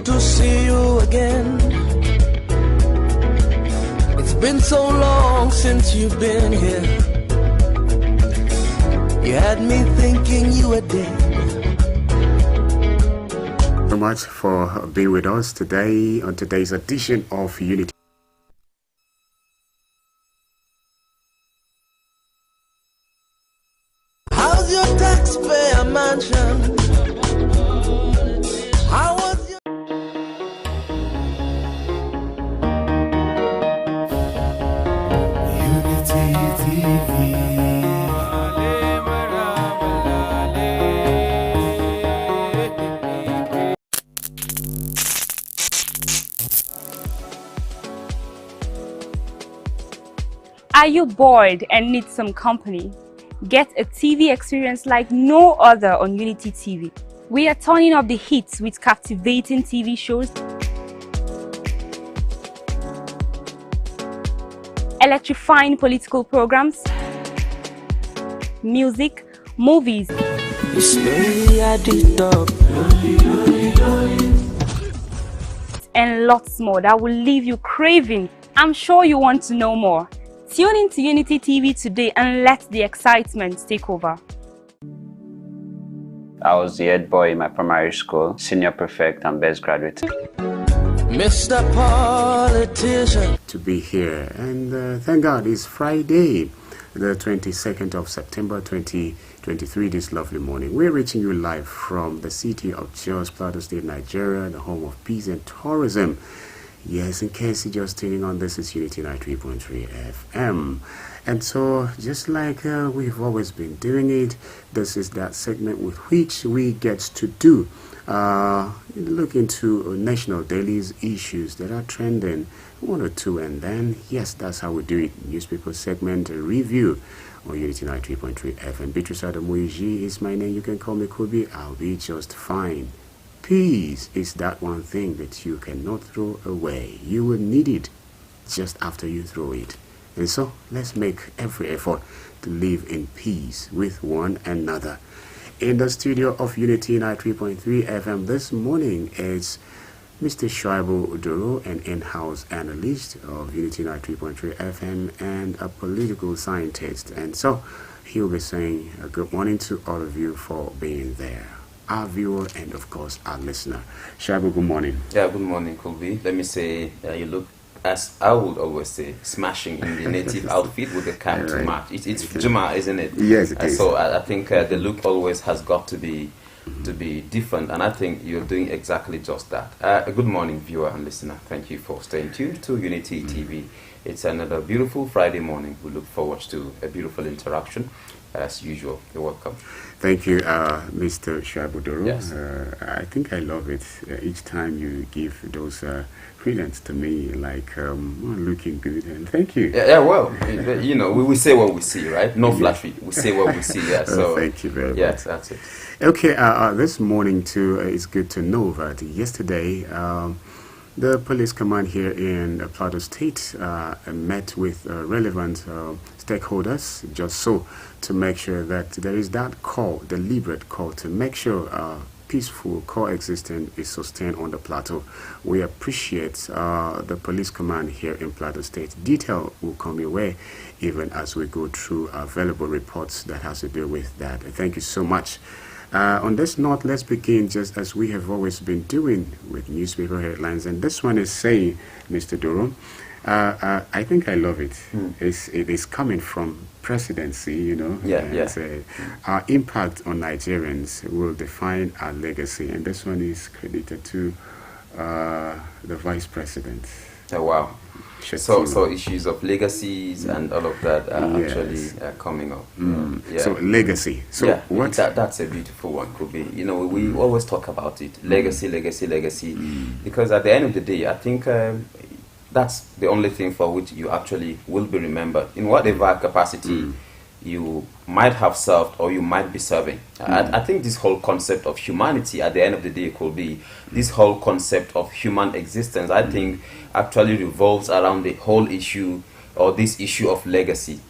to see you again. It's been so long since you've been here. You had me thinking you were dead. So much for being with us today on today's edition of Unity. How's your taxpayer mansion? How was your Unity TV? Are you bored and need some company? Get a TV experience like no other on Unity TV. We are turning up the hits with captivating TV shows, electrifying political programs, music, movies, and lots more that will leave you craving. I'm sure you want to know more. Tune into Unity TV today and let the excitement take over. I was the head boy in my primary school, senior prefect and best graduate. Mr. Politician. To be here, and thank God it's Friday, the 22nd of September 2023, this lovely morning. We're reaching you live from the city of Jos, Plateau State, Nigeria, the home of peace and tourism. Yes, in case you're just tuning on, this is Unity 93.3 FM. And so, just like we've always been doing it, this is that segment with which we get to do look into national dailies, issues that are trending, one or two, and then, yes, that's how we do it. Newspaper segment review on Unity 93.3 FM. Beatrice Adamuiji is my name. You can call me Kobe. I'll be just fine. Peace is that one thing that you cannot throw away. You will need it just after you throw it. And so, let's make every effort to live in peace with one another. In the studio of Unity 93.3 FM this morning is Mr. Shaibu Udoro, an in-house analyst of Unity 93.3 FM and a political scientist. And so, he'll be saying a good morning to all of you for being there. Our viewer and, of course, our listener. Shaibu, good morning. Yeah, good morning, Colby. Let me say, you look, as I would always say, smashing in the native outfit with the cap to match. It's Juma, isn't it? Yes, it is. So I think the look always has got to be different, and I think you're doing exactly just that. Good morning, viewer and listener. Thank you for staying tuned to Unity TV. It's another beautiful Friday morning. We look forward to a beautiful interaction. As usual, you're welcome. Thank you, Mr. Shabudoro. Yes. I think I love it each time you give those credence to me, like looking good. And thank you. Yeah, well, you know, we say what we see, right? No flattery. We say what we see. Yeah. So thank you very much. Yes, that's it. Okay. This morning too, it's good to know that yesterday the police command here in Plateau State met with relevant stakeholders, just so to make sure that there is that call, deliberate call, to make sure peaceful coexistence is sustained on the plateau. We appreciate the police command here in Plateau State. Detail will come your way even as we go through available reports that has to do with that. Thank you so much. On this note, let's begin just as we have always been doing with newspaper headlines. And this one is saying, Mr. Doro, I think I love it. It is coming from presidency, you know. Our impact on Nigerians will define our legacy. And this one is credited to the vice president. Oh, wow. So issues of legacies and all of that are actually coming up. So legacy. So what? That's a beautiful one, could be. You know, we always talk about it. Legacy. Because at the end of the day, I think that's the only thing for which you actually will be remembered. In whatever capacity you might have served or you might be serving. I think this whole concept of humanity at the end of the day could be this whole concept of human existence. I think actually revolves around the whole issue or this issue of legacy.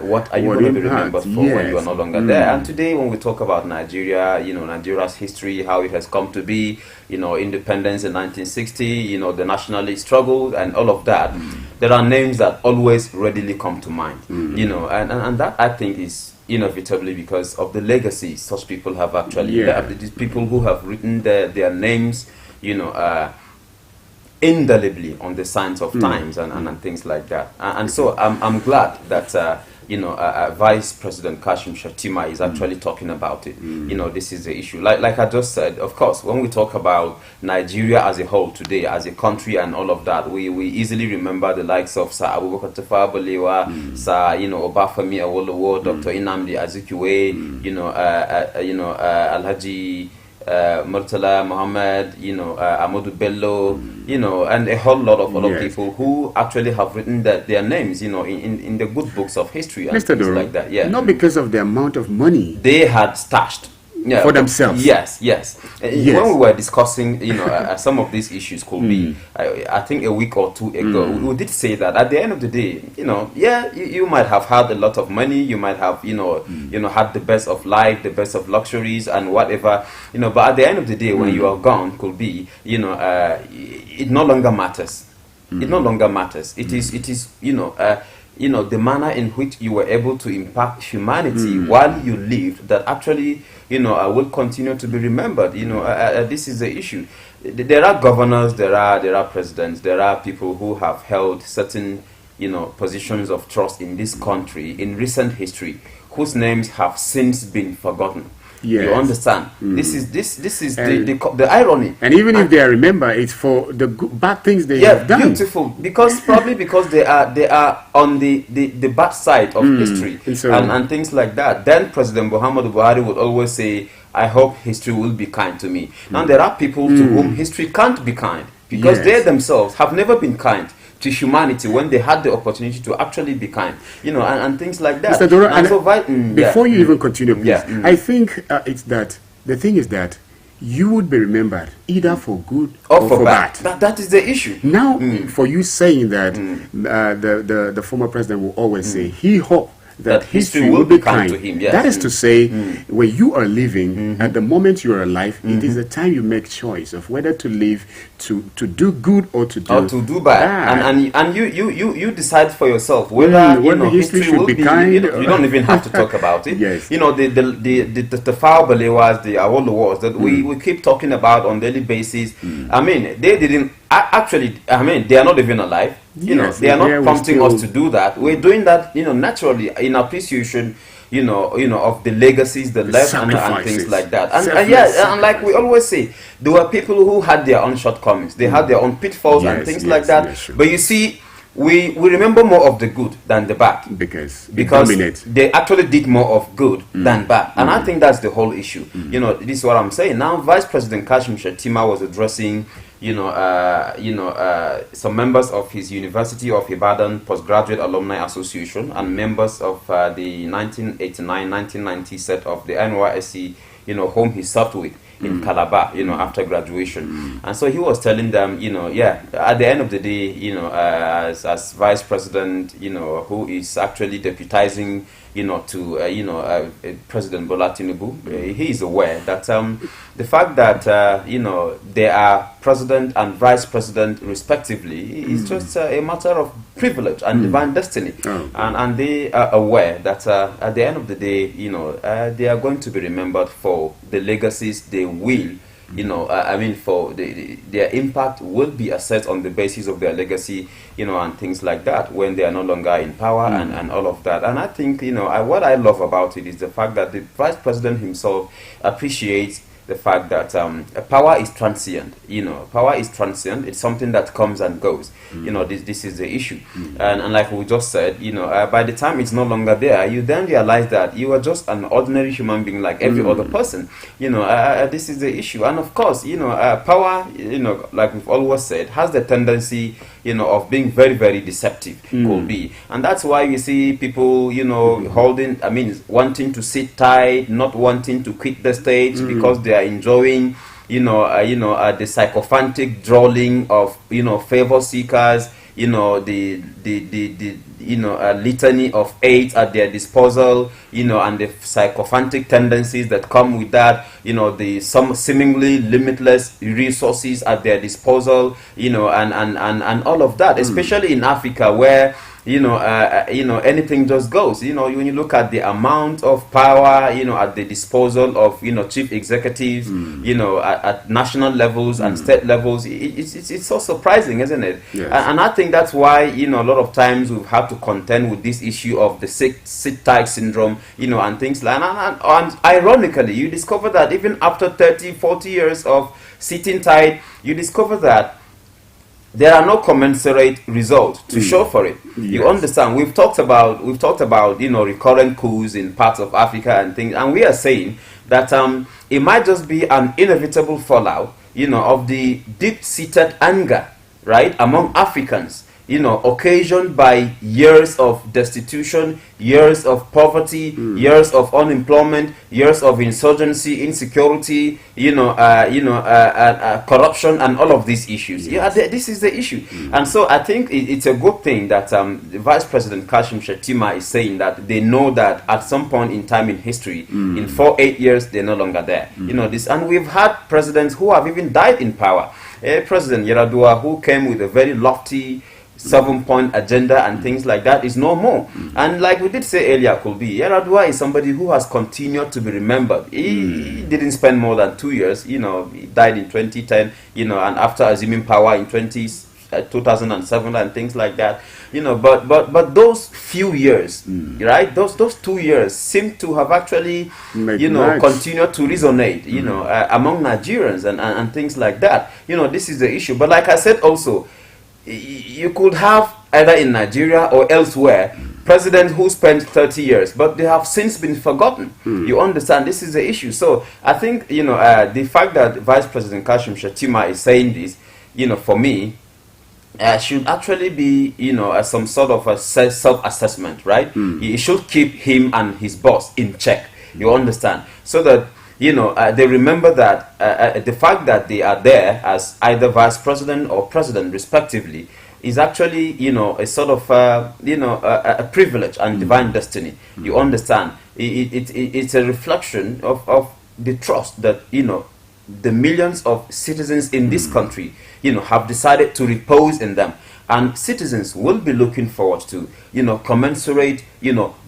What are you going to be remembered for when you are no longer there? And today, when we talk about Nigeria, Nigeria's history, how it has come to be, independence in 1960, the nationalist struggle and all of that, there are names that always readily come to mind, and that I think is inevitably because of the legacy such people have actually, these people who have written their names, indelibly on the signs of times and things like that. And so I'm glad that Vice President Kashim Shettima is actually talking about it. This is the issue. Like I just said, of course, when we talk about Nigeria as a whole today, as a country and all of that, we easily remember the likes of Sir Abubakar Tafawa Balewa, Sir Obafemi Awolowo, Dr. Nnamdi Azikiwe, Alhaji Murtala Muhammad, Ahmadu Bello, and a whole lot of other people who actually have written their names, in the good books of history and things like that. Yeah, not because of the amount of money they had stashed. For themselves. Yes. When we were discussing, some of these issues could be, I think a week or two ago, we did say that at the end of the day, you might have had a lot of money, you might have, had the best of life, the best of luxuries and whatever, but at the end of the day, when you are gone, could be, it no longer matters. It no longer matters. It is, the manner in which you were able to impact humanity while you lived that actually, will continue to be remembered. This is the issue. There are governors, there are presidents, there are people who have held certain, positions of trust in this country in recent history, whose names have since been forgotten. Yes. You understand? This is the irony. And even if they remember, it's for the bad things they have done. Beautiful. Because they are on the bad side of history and things like that. Then President Muhammadu Buhari would always say, "I hope history will be kind to me." Now there are people to whom history can't be kind because they themselves have never been kind to humanity when they had the opportunity to actually be kind, and things like that. Mr. Dora, before you even continue, please, I think it's that the thing is that you would be remembered either for good or for bad. That is the issue. Now, for you saying that, the former president will always say he hoped that history will be kind to him. Yes. That is to say, when you are living, at the moment you are alive, it is the time you make choice of whether to live to do good or to do bad. And you decide for yourself whether history should be kind. You don't even have to talk about it. Yes. The Tafawa Balewas, the Awolowos that we keep talking about on daily basis. I mean, they didn't actually. I mean, they are not even alive. They are not prompting us to do that. We're doing that, naturally in appreciation, of the legacies, the left and things like that. And like we always say, there were people who had their own shortcomings. They had their own pitfalls and things like that. But you see, we remember more of the good than the bad because they actually did more of good than bad. And I think that's the whole issue. This is what I'm saying. Now, Vice President Kashim Shettima was addressing some members of his University of Ibadan Postgraduate Alumni Association and members of the 1989-1990 set of the NYSC, whom he served with in Calabar, after graduation. And so he was telling them, at the end of the day, as vice president, who is actually deputizing, to President Bola Tinubu, he is aware that the fact that they are president and vice president respectively is just a matter of privilege and divine destiny, and they are aware that at the end of the day, they are going to be remembered for the legacies they will. For their impact will be assessed on the basis of their legacy, and things like that when they are no longer in power and all of that. And I think, what I love about it is the fact that the vice president himself appreciates the fact that power is transient. Power is transient. It's something that comes and goes. This is the issue. And like we just said, by the time it's no longer there, you then realize that you are just an ordinary human being like every other person. This is the issue. And of course, power, like we've always said, has the tendency, of being very, very deceptive, could be. And that's why you see people, wanting to sit tight, not wanting to quit the stage because they are enjoying, the sycophantic drawling of, favor seekers, the a litany of aids at their disposal, and the psychophantic tendencies that come with that, some seemingly limitless resources at their disposal, and all of that, especially in Africa, where anything just goes. When you look at the amount of power, at the disposal of, chief executives, at national levels and state levels, it's so surprising, isn't it? Yes. And I think that's why, a lot of times we've had to contend with this issue of the sit tight syndrome, and things like that. And ironically, you discover that even after 30, 40 years of sitting tight, you discover that there are no commensurate results to show for it. Yes. You understand? We've talked about recurrent coups in parts of Africa and things, and we are saying that it might just be an inevitable fallout, of the deep-seated anger, right, among Africans, occasioned by years of destitution, years of poverty, years of unemployment, years of insurgency, insecurity, corruption, and all of these issues. Yes. This is the issue. And so I think it's a good thing that the Vice President Kashim Shettima is saying that they know that at some point in time in history, in 8 years, they're no longer there. And we've had presidents who have even died in power. President Yaradua, who came with a very lofty 7-point agenda and things like that, is no more. And like we did say earlier, Kulbi, Yaradua is somebody who has continued to be remembered. He didn't spend more than 2 years. He died in 2010, and after assuming power in 2007 and things like that. But those few years, right? Those 2 years seem to have actually, continued to resonate, among Nigerians and things like that. This is the issue. But like I said also, you could have either in Nigeria or elsewhere presidents who spent 30 years, but they have since been forgotten. You understand? This is the issue. So I think, the fact that Vice President Kashim Shettima is saying this, for me, should actually be, some sort of a self-assessment, right? It should keep him and his boss in check. You understand? So that they remember that the fact that they are there as either vice president or president, respectively, is actually, a sort of, a privilege and divine destiny. You understand? It's a reflection of the trust that, the millions of citizens in this country, have decided to repose in them. And citizens will be looking forward to, commensurate,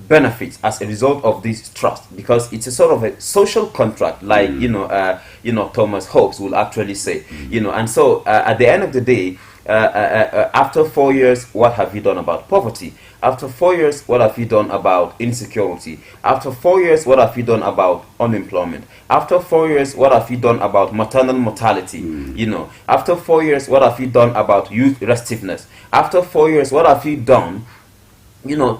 benefits as a result of this trust, because it's a sort of a social contract, like Thomas Hobbes will actually say, and so at the end of the day, after 4 years, what have you done about poverty? After 4 years, what have you done about insecurity? After 4 years, what have you done about unemployment? After 4 years, what have you done about maternal mortality? After 4 years, what have you done about youth restiveness? After 4 years, what have you done,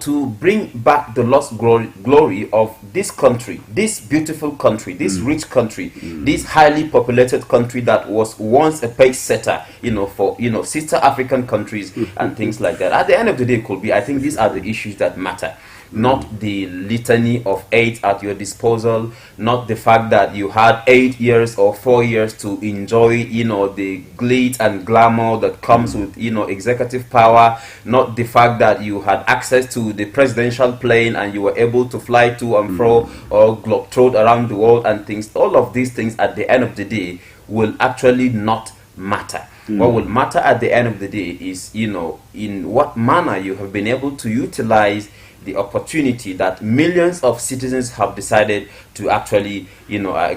to bring back the lost glory of this country, this beautiful country, this rich country, this highly populated country that was once a pace setter, for, sister African countries and things like that. At the end of the day, I think these are the issues that matter. Not the litany of aids at your disposal, not the fact that you had 8 years or 4 years to enjoy, the glitz and glamour that comes with, executive power, not the fact that you had access to the presidential plane and you were able to fly to and fro or globetrot around the world and things. All of these things at the end of the day will actually not matter. What will matter at the end of the day is, in what manner you have been able to utilize the opportunity that millions of citizens have decided to actually,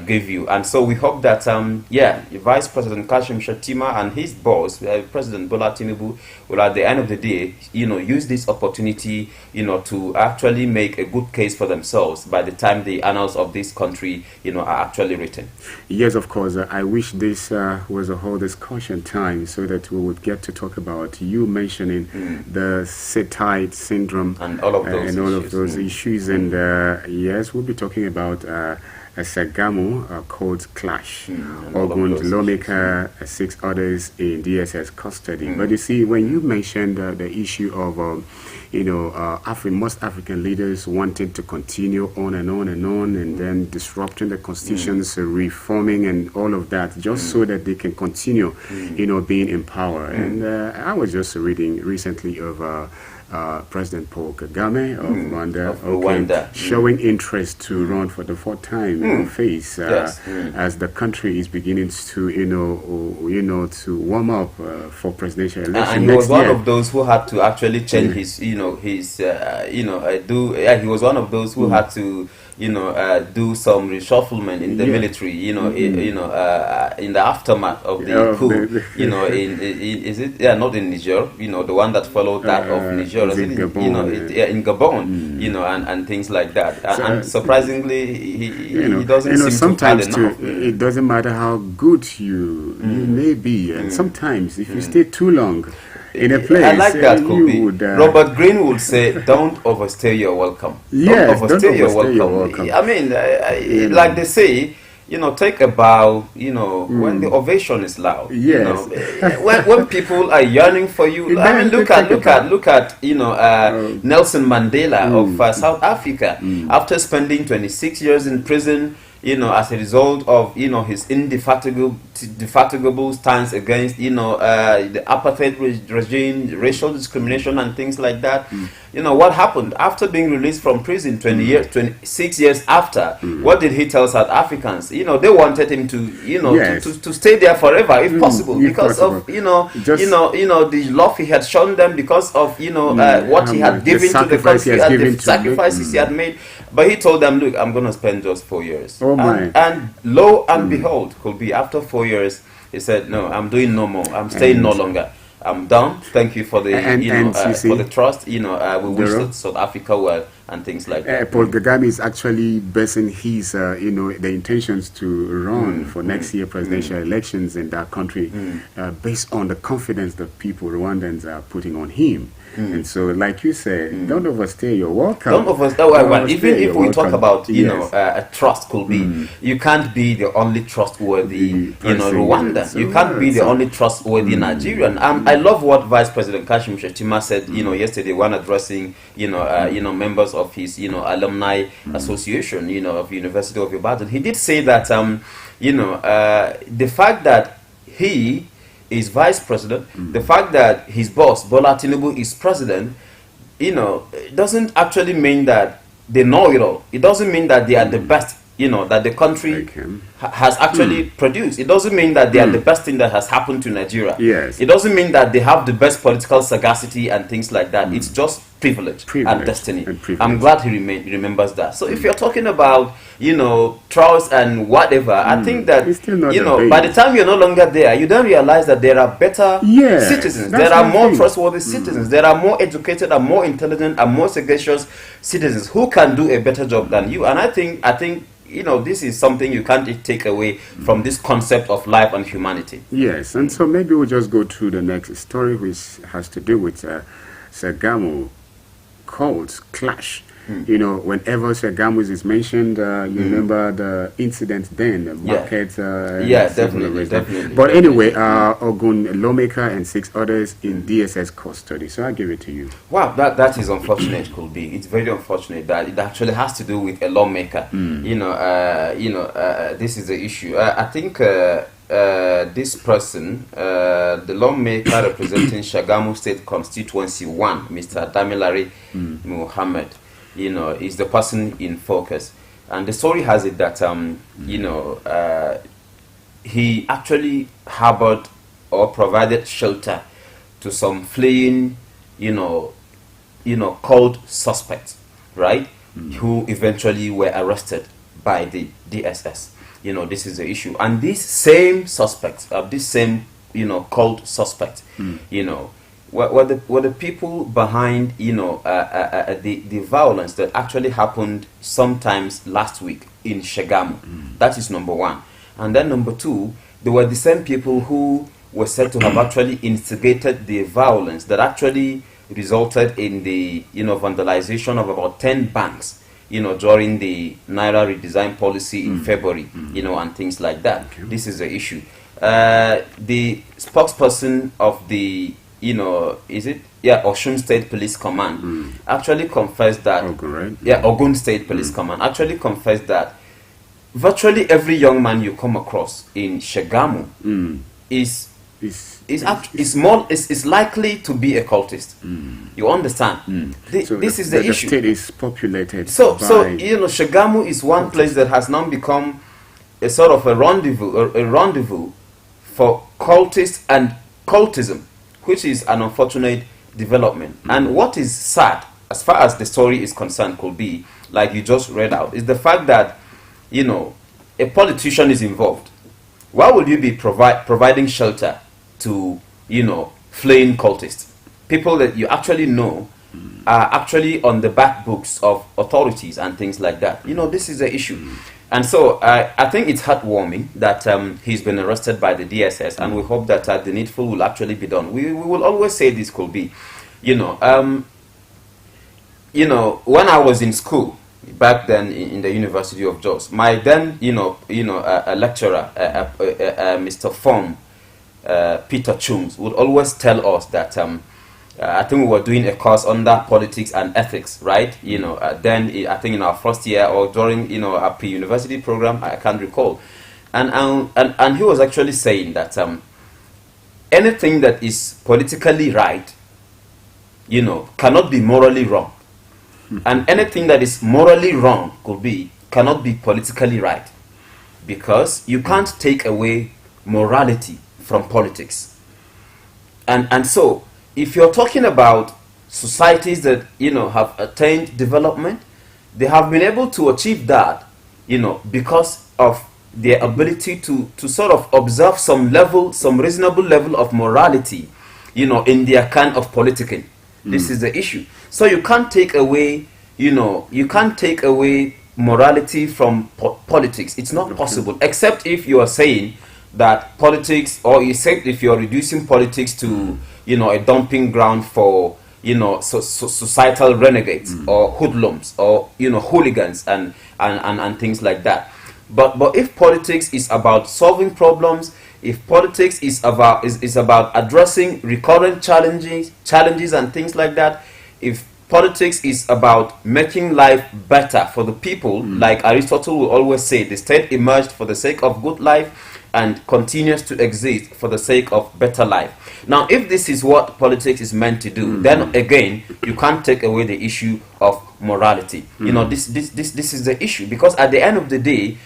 give you. And so we hope that, Vice President Kashim Shettima and his boss, President Bola Tinubu, will at the end of the day, use this opportunity, to actually make a good case for themselves by the time the annals of this country, are actually written. Yes, of course. I wish this was a whole discussion time so that we would get to talk about you mentioning the sit-tight syndrome and all of those issues. And yes, we'll be talking about a Sagamu called Clash, Ogun lawmaker, 6 others in DSS custody. But you see, when you mentioned the issue of most African leaders wanting to continue on and on and on, and then disrupting the constitutions, reforming and all of that, just so that they can continue, being in power. And I was just reading recently of President Paul Kagame of Rwanda, Rwanda. showing interest to run for the fourth time in office as the country is beginning to, to warm up for presidential election. And he was one of those who had to actually change his, he was one of those who had to, do some reshufflement in the military, in the aftermath of the coup, is it? Yeah, not in Niger, the one that followed that of Niger, in Gabon, in Gabon, and things like that. And surprisingly, he doesn't seem sometimes to have enough. it doesn't matter how good you may be, and sometimes if you stay too long in a place, I like that, Robert Greene would say, "Don't overstay your welcome." Yes, don't overstay your welcome. I mean, like they say, take a bow, when the ovation is loud. Yes. When people are yearning for you. I mean, look at Nelson Mandela of South Africa. After spending 26 years in prison, as a result of, his indefatigable stance against, the apartheid regime, racial discrimination and things like that. What happened after being released from prison 26 years after? What did he tell South Africans? They wanted him to stay there forever, if possible, because of, the love he had shown them, because of, what he had given to the country and the sacrifices he had made. But he told them, look, I'm going to spend just 4 years. And lo and behold, could be after 4 years, he said, no, I'm doing no more. I'm staying no longer. I'm done. Thank you for the for the trust. We wish South Africa well and things like that. Paul Kagame is actually basing his the intentions to run for next year presidential elections in that country based on the confidence that people, Rwandans, are putting on him. And so, like you said, don't overstay your welcome. Don't overstay. Well, even if we talk about a trust, could be you can't be the only trustworthy Rwanda. You can't be the only trustworthy Nigerian. I love what Vice President Kashim Shettima said yesterday when addressing members of his alumni association of University of Ibadan. He did say that the fact that he is vice president, the fact that his boss Bola Tinubu is president, doesn't actually mean that they know it all. It doesn't mean that they are the best, that the country has actually produced. It doesn't mean that they are the best thing that has happened to Nigeria. Yes. It doesn't mean that they have the best political sagacity and things like that. It's just privilege and destiny. I'm glad he remembers that. So if you're talking about, trust and whatever, I think that, by the time you're no longer there, you don't realize that there are better citizens. There are more trustworthy citizens. There are more educated and more intelligent and more sagacious citizens who can do a better job than you. And I think this is something you can't take away from this concept of life and humanity. Yes, and so maybe we'll just go to the next story, which has to do with Sagamu cults clash. Whenever Sagamu is mentioned, you remember the incident then, the market. Definitely. But anyway, Ogun lawmaker and 6 others in DSS custody. So I'll give it to you. Wow, that is unfortunate. Could be. It's very unfortunate that it actually has to do with a lawmaker. This is the issue. I think. This person, the lawmaker representing Shagamu State Constituency 1, Mr. Damilare Muhammad, is the person in focus. And the story has it that, he actually harbored or provided shelter to some fleeing, cult suspects, right? Who eventually were arrested by the DSS. This is the issue. And these same suspects, cult suspects, were the people behind, the violence that actually happened sometimes last week in Shagamu. That is number one. And then number two, they were the same people who were said to have actually instigated the violence that actually resulted in the, vandalization of about 10 banks, during the Naira redesign policy in February, and things like that. Okay. This is the issue. The spokesperson of the, Osun State Police Command actually confessed that, Ogun State Police Command actually confessed that virtually every young man you come across in Shagamu is is likely to be a cultist. You understand? This is the issue. The state is populated. So Shagamu is one place that has now become a sort of a rendezvous for cultists and cultism, which is an unfortunate development. And what is sad, as far as the story is concerned, could be, like you just read out, is the fact that, a politician is involved. Why would you be providing shelter to, fleeing cultists? People that you actually know are actually on the back books of authorities and things like that. This is the issue. And so I think it's heartwarming that he's been arrested by the DSS, and we hope that the needful will actually be done. We will always say this could be, when I was in school back then in the University of Jos, my then a lecturer, Mr. Fong Peter Chums, would always tell us that I think we were doing a course under politics and ethics, right? Then I think in our first year or during our pre-university program, I can't recall, and he was actually saying that anything that is politically right, cannot be morally wrong, and anything that is morally wrong cannot be politically right, because you can't take away morality from politics, and so. If you're talking about societies that have attained development, they have been able to achieve that, because of their ability to sort of observe some reasonable level of morality, in their kind of politicking. This is the issue. So you can't take away, morality from politics. It's not possible, except if you are saying that politics, or except if you're reducing politics to a dumping ground for societal renegades or hoodlums or hooligans and things like that. But if politics is about solving problems, if politics is about addressing recurrent challenges and things like that, if politics is about making life better for the people, like Aristotle will always say, the state emerged for the sake of good life and continues to exist for the sake of better life. Now, if this is what politics is meant to do, then again, you can't take away the issue of morality. This is the issue, because at the end of the day,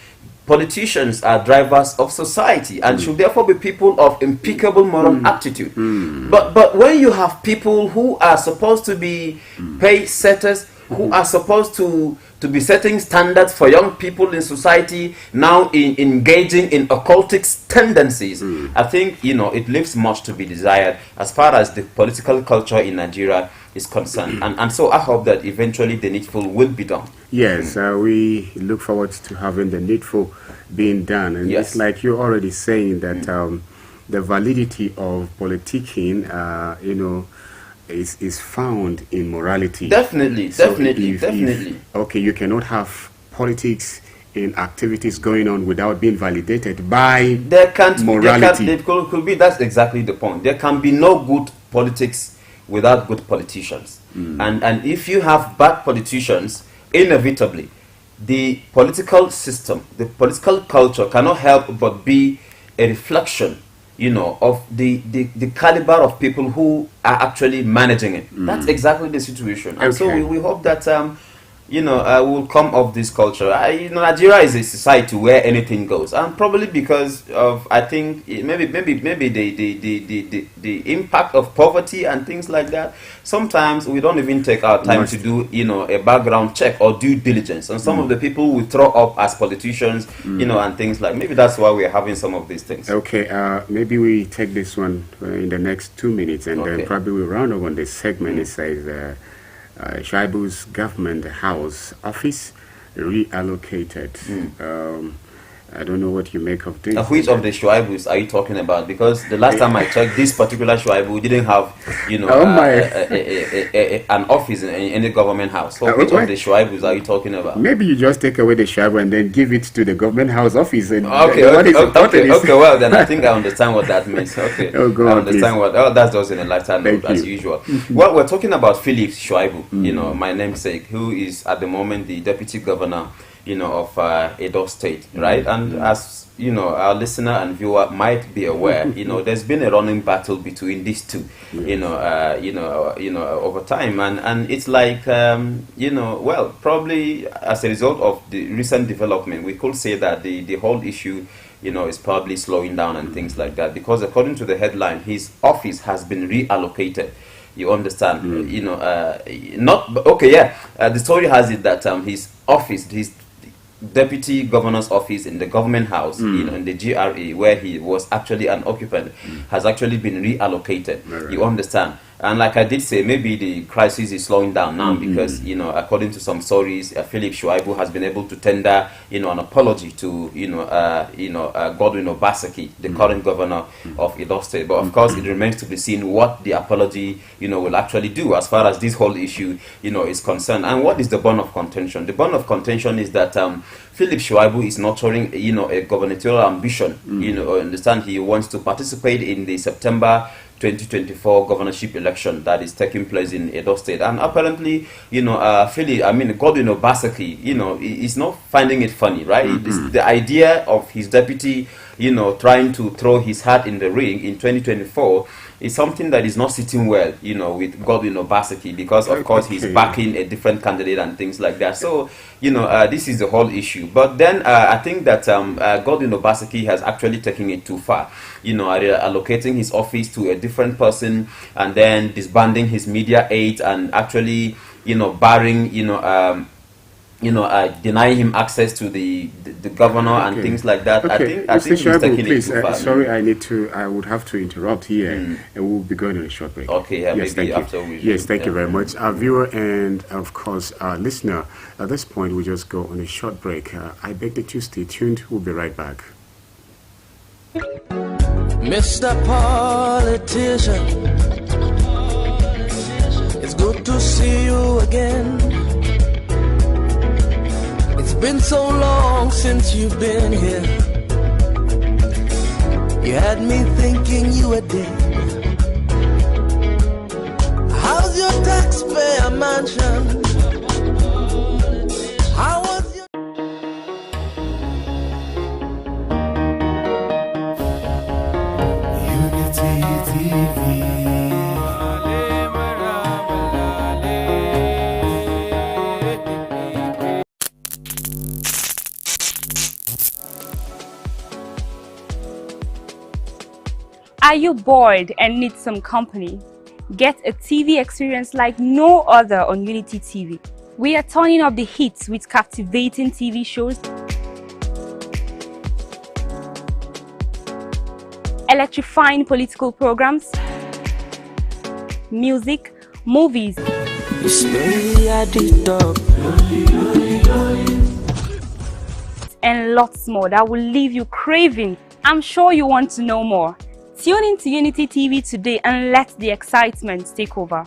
politicians are drivers of society and should therefore be people of impeccable moral aptitude. But when you have people who are supposed to be pace setters, who are supposed to be setting standards for young people in society, now engaging in occultic tendencies, I think it leaves much to be desired as far as the political culture in Nigeria is concerned. And so I hope that eventually the needful will be done. Yes, we look forward to having the needful being done. And it's like you're already saying that the validity of politicking, is found in morality. Definitely. Okay, you cannot have politics in activities going on without being validated by morality. Could be, that's exactly the point. There can be no good politics without good politicians. And if you have bad politicians, inevitably, the political system, the political culture cannot help but be a reflection of the caliber of people who are actually managing it. That's exactly the situation. And so we hope that will come of this culture. Nigeria is a society where anything goes, and probably because of, I think, maybe the impact of poverty and things like that. Sometimes we don't even take our time to do a background check or due diligence, and some of the people we throw up as politicians, and things like, maybe that's why we're having some of these things. Okay, maybe we take this one in the next 2 minutes, and then probably we'll round up on this segment. It says Shaibu's government house office reallocated. I don't know what you make of this. Which of the Shuaibus are you talking about? Because the last time I checked, this particular Shuaibu didn't have, an office in any government house. So which of the Shuaibus are you talking about? Maybe you just take away the Shuaibu and then give it to the government house office. And okay, well then I think I understand what that means. Okay, I understand that's just in a lifetime note as usual. Well, we're talking about Philip Shuaibu, my namesake, who is at the moment the deputy governor, of Edo State, right? And as you know, our listener and viewer might be aware, there's been a running battle between these two, over time, and it's like, well, probably as a result of the recent development, we could say that the whole issue, is probably slowing down and things like that, because according to the headline, his office has been reallocated. You understand? The story has it that his office, his deputy governor's office in the government house, in the GRA, where he was actually an occupant, has actually been reallocated. Right. You understand? And like I did say, maybe the crisis is slowing down now because, according to some stories, Philip Shuaibu has been able to tender, an apology to, Godwin Obaseki, the current governor of Edo State. But of course, it remains to be seen what the apology, will actually do as far as this whole issue, is concerned. And what is the bone of contention? The bone of contention is that Philip Shuaibu is nurturing, a gubernatorial ambition. Understand, he wants to participate in the September 2024 governorship election that is taking place in Edo State, and apparently, Godwin Obaseki, is not finding it funny, right? The idea of his deputy, trying to throw his hat in the ring in 2024 is something that is not sitting well, with Godwin Obaseki, because of course he's backing a different candidate and things like that. So, this is the whole issue. But then I think that Godwin Obaseki has actually taken it too far, allocating his office to a different person and then disbanding his media aid and actually, barring, denying him access to the governor and things like that. Okay. I think he's taking it too far. Sorry, I would have to interrupt here, and we'll be going on a short break. Okay, yeah, yes, maybe after we... Yes, thank you very much. Our viewer and, of course, our listener, at this point, we'll just go on a short break. I beg that you stay tuned. We'll be right back. Mr. Politician, it's good to see you again. It's been so long since you've been here. You had me thinking you were dead. How's your taxpayer mansion? How was your... Unity TV. Are you bored and need some company? Get a TV experience like no other on Unity TV. We are turning up the hits with captivating TV shows, electrifying political programs, music, movies, and lots more that will leave you craving. I'm sure you want to know more. Tune in to Unity TV today and let the excitement take over.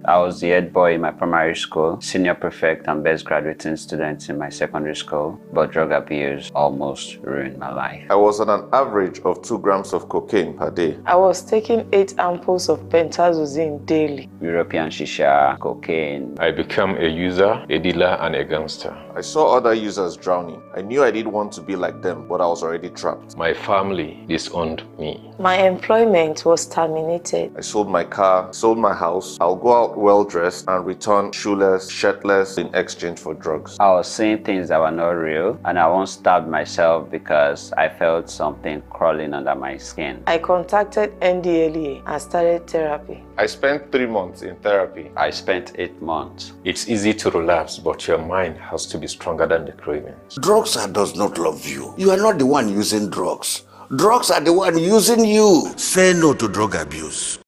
I was the head boy in my primary school, senior prefect and best graduating student in my secondary school, but drug abuse almost ruined my life. I was on an average of 2 grams of cocaine per day. I was taking 8 ampoules of pentazosine daily. European shisha, cocaine. I became a user, a dealer, and a gangster. I saw other users drowning. I knew I didn't want to be like them, but I was already trapped. My family disowned me. My employment was terminated. I sold my car, sold my house. I'll go out well-dressed and return shoeless, shirtless in exchange for drugs. I was saying things that were not real, and I once stabbed myself because I felt something crawling under my skin. I contacted NDLEA and started therapy. I spent 3 months in therapy. I spent 8 months. It's easy to relapse, but your mind has to be stronger than the cravings. Drugs does not love you. You are not the one using drugs. Drugs are the one using you. Say no to drug abuse.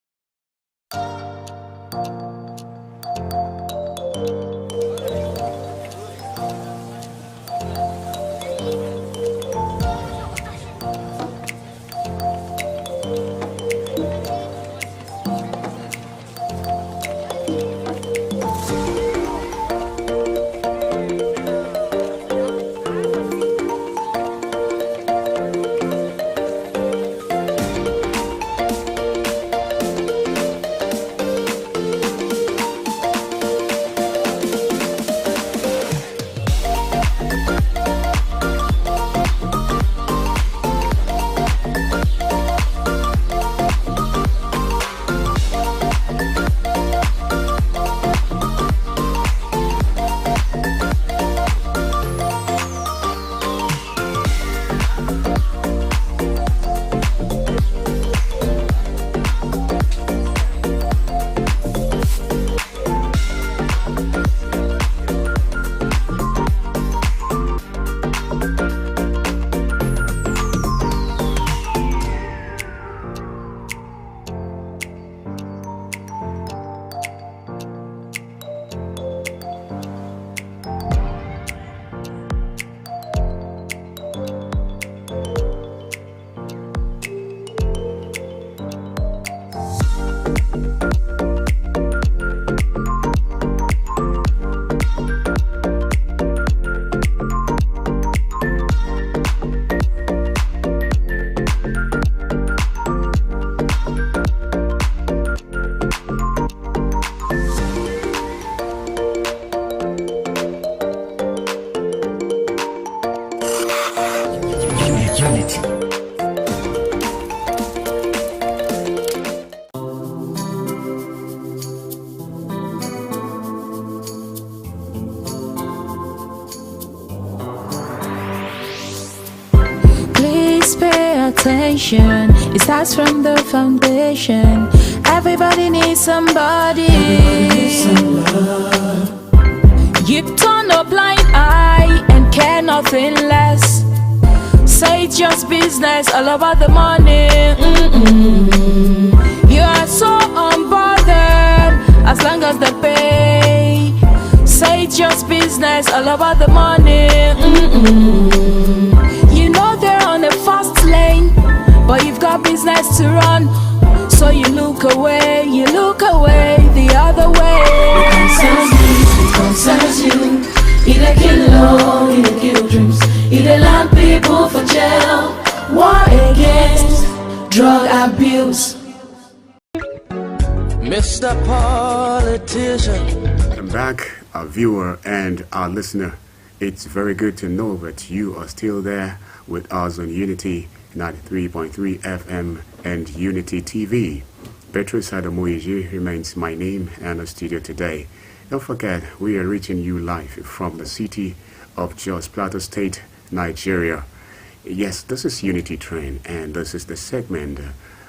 Just pay attention. It starts from the foundation. Everybody needs somebody. Everybody needs some love. You turn a blind eye and care nothing less. Say it's just business, all about the money. You are so unbothered as long as they pay. Say it's just business, all about the money. You know they're on a fast lane, but you've got business to run. So you look away the other way. It concerns you. It kill love, it kill dreams. It land people for jail. War against drug abuse. Mr. Politician. Welcome back, our viewer and our listener. It's very good to know that you are still there with us on Unity 93.3 FM and Unity TV. Petrus Adamoiji remains my name and the studio today. Don't forget, we are reaching you live from the city of Jos, Plateau State, Nigeria. Yes, this is Unity Train, and this is the segment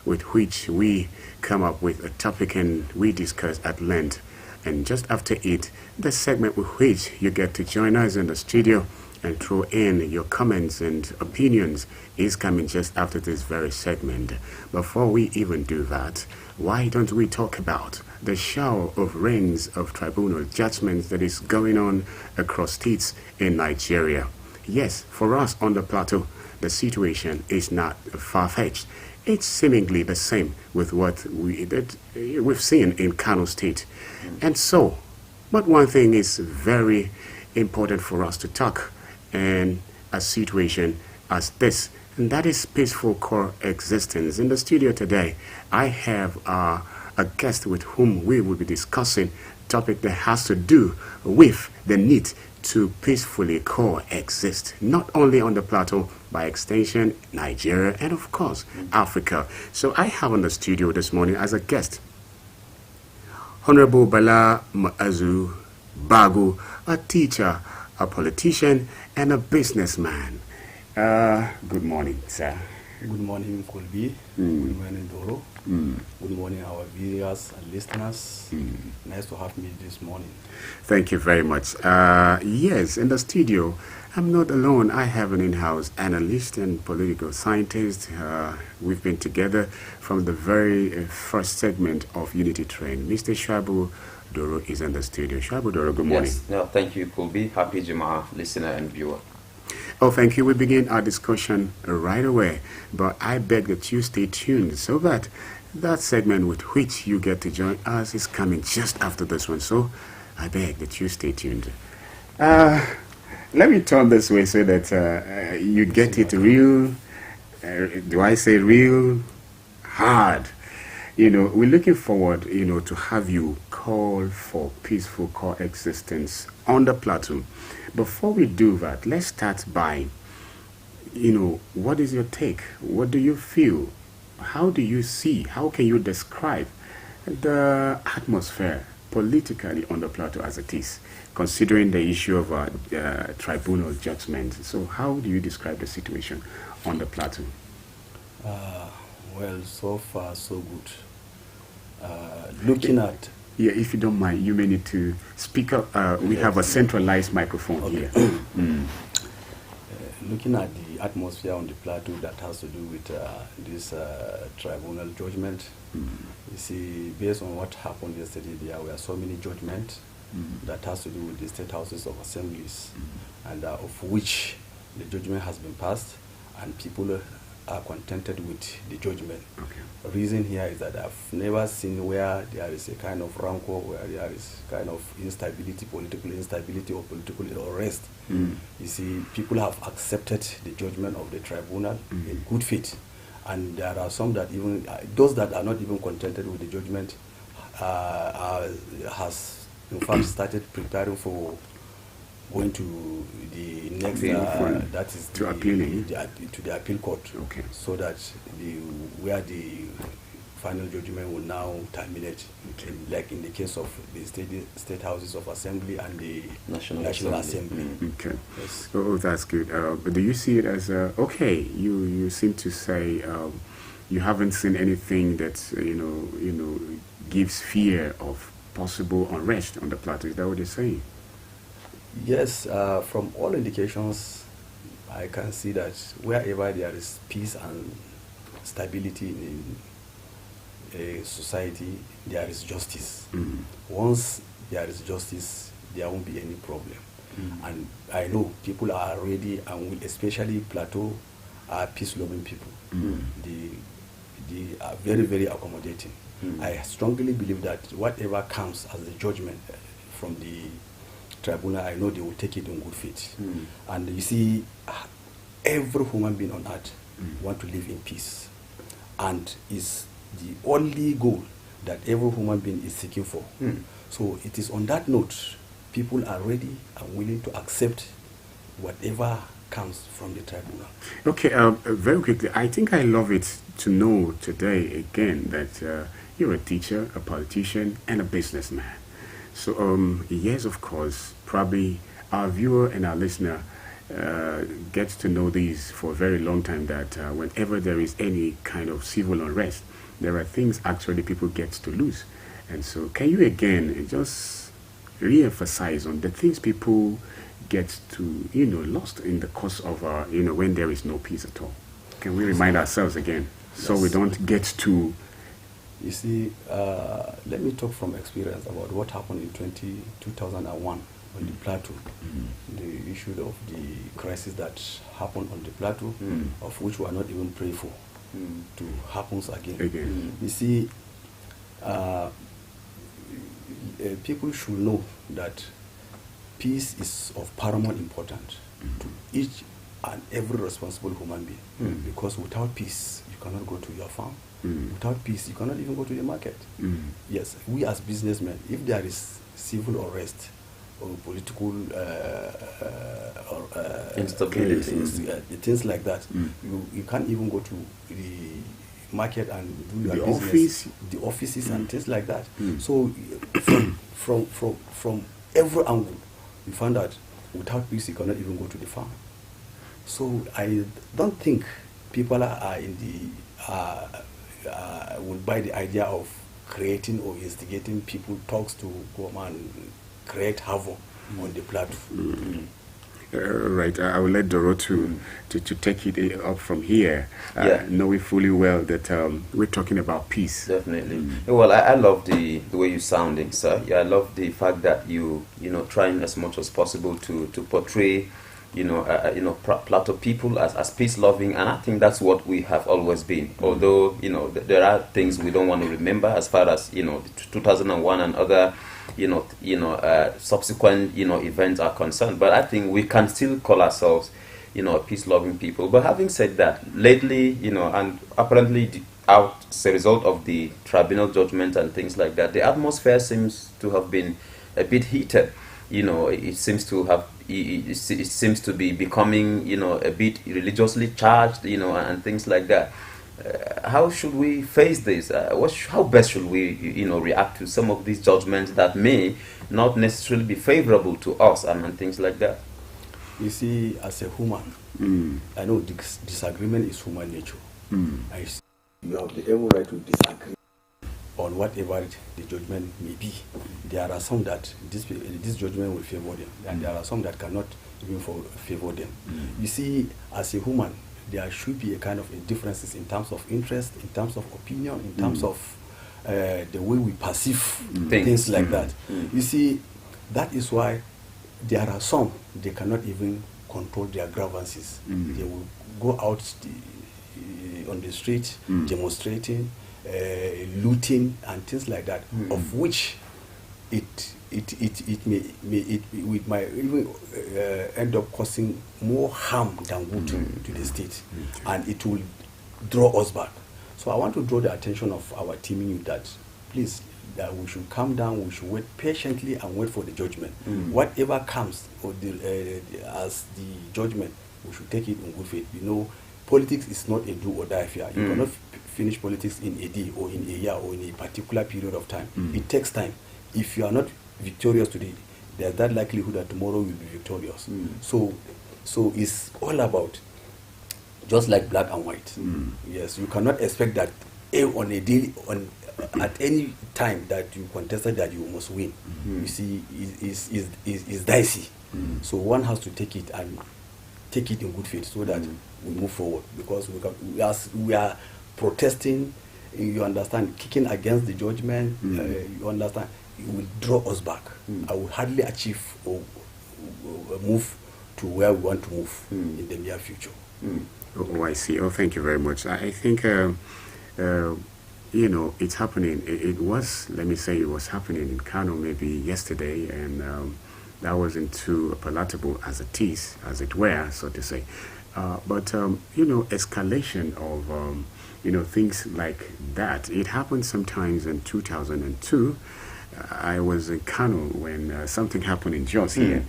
with which we come up with a topic and we discuss at length. And just after it, the segment with which you get to join us in the studio and throw in your comments and opinions is coming just after this very segment. Before we even do that, why don't we talk about the shower of rains of tribunal judgments that is going on across states in Nigeria? Yes, for us on the plateau, the situation is not far-fetched. It's seemingly the same with what we've seen in Kano State. And so, but one thing is very important for us to talk in a situation as this, and that is peaceful coexistence. In the studio today, I have a guest with whom we will be discussing a topic that has to do with the need to peacefully coexist, not only on the plateau, by extension, Nigeria, and of course, Africa. So I have on the studio this morning as a guest, Honorable Bala Maazu Bagu, a teacher, a politician, and a businessman. Good morning, sir. Good morning, Colby. Good morning, Doro. Good morning, our viewers and listeners. Nice to have me this morning. Thank you very much. Yes, in the studio, I'm not alone. I have an in-house analyst and political scientist. We've been together from the very first segment of Unity Train. Mr. Shabu Doro is in the studio. Shabu Doro, good morning. Yes, no, thank you, Colby. Happy Juma, listener and viewer. Oh, thank you. We begin our discussion right away, but I beg that you stay tuned so that that segment with which you get to join us is coming just after this one. So I beg that you stay tuned. Let me turn this way so that you get it real, do I say real hard? You know, we're looking forward, to have you call for peaceful coexistence on the plateau. Before we do that, let's start by, what is your take? What do you feel? How do you see? How can you describe the atmosphere politically on the plateau as it is, considering the issue of tribunal judgment? So how do you describe the situation on the plateau? Well, so far so good. Looking at... Yeah, if you don't mind, you may need to speak up. We have a centralized microphone here. Looking at the atmosphere on the plateau that has to do with this tribunal judgment, you see, based on what happened yesterday, there were so many judgments that has to do with the state houses of assemblies, and of which the judgment has been passed, and people are contented with the judgment. Okay. The reason here is that I've never seen where there is a kind of rancor, where there is kind of instability, political instability or political unrest. You see, people have accepted the judgment of the tribunal in good faith. And there are some that even, those that are not even contented with the judgment has in fact started preparing for going to the next, that is to appealing to the appeal court, okay, so that where the final judgment will now terminate, like in the case of the state houses of assembly and the National Assembly. Okay. Yes. Oh, that's good. But do you see it as okay? You seem to say you haven't seen anything that gives fear of possible unrest on the plateau. Is that what you're saying? Yes. From all indications, I can see that wherever there is peace and stability in a society, there is justice. Once there is justice, there won't be any problem. And I know people are ready, and especially Plateau are peace-loving people. They are very, very accommodating. I strongly believe that whatever comes as the judgment from the tribunal, I know they will take it in good faith. And you see, every human being on earth want to live in peace, and is the only goal that every human being is seeking for. So it is on that note, people are ready and willing to accept whatever comes from the tribunal. Okay, very quickly, I think I love it to know today again that you're a teacher, a politician, and a businessman. So yes, of course, probably our viewer and our listener gets to know these for a very long time, that whenever there is any kind of civil unrest, there are things actually people get to lose. And so can you again just re-emphasize on the things people get to lost in the course of when there is no peace at all? Can we remind ourselves again, so we don't get to... You see, let me talk from experience about what happened in 2001 on the plateau. The issue of the crisis that happened on the plateau, of which we are not even praying for to happens again. You see, people should know that peace is of paramount importance to each and every responsible human being, because without peace you cannot go to your farm. Without peace you cannot even go to the market. Yes, we as businessmen, if there is civil unrest or political instability, things like that, you can't even go to the market and do your business, the offices and things like that. So from every angle, you find that without peace you cannot even go to the farm. So I don't think people are in the would buy the idea of creating or instigating people talks to go and create havoc on the platform. Right, I will let Doro to take it up from here, knowing fully well that we're talking about peace. Definitely. Well, I love the way you're sounding, sir. I love the fact that you trying as much as possible to portray Plateau people as peace-loving, and I think that's what we have always been. Although there are things we don't want to remember as far as 2001 and other subsequent events are concerned. But I think we can still call ourselves peace-loving people. But having said that, lately and apparently as a result of the tribunal judgment and things like that, the atmosphere seems to have been a bit heated. It seems to have. It seems to be becoming, a bit religiously charged, and things like that. How should we face this? How best should we, react to some of these judgments that may not necessarily be favorable to us and things like that? You see, as a human, I know disagreement is human nature. You have the every right to disagree on whatever the judgment may be. There are some that this judgment will favor them, and there are some that cannot even favor them. You see, as a human, there should be a kind of differences in terms of interest, in terms of opinion, in terms of the way we perceive things like that. You see, that is why there are some, they cannot even control their grievances. They will go out on the street demonstrating, looting and things like that, of which it might even end up causing more harm than good to the state, and it will draw us back. So I want to draw the attention of our team youth that please, that we should calm down, we should wait patiently and wait for the judgment. Whatever comes as the judgment, we should take it in good faith. Politics is not a do or die affair. You cannot finish politics in a day or in a year or in a particular period of time. It takes time. If you are not victorious today, there's that likelihood that tomorrow you'll be victorious. So it's all about just like black and white. Yes, you cannot expect that on a daily, at any time that you contested that you must win. You see, is dicey. So one has to take it and take it in good faith so that we move forward, because we are protesting, you understand, kicking against the judgment, you understand, it will draw us back. I will hardly achieve or move to where we want to move in the near future. Oh, I see. Oh, thank you very much. I think, it's happening. It was, let me say, it was happening in Kano maybe yesterday, and that was into palatable as it is, as it were, so to say. But escalation of, things like that, it happened sometimes in 2002. I was in Kano when something happened in Jos here.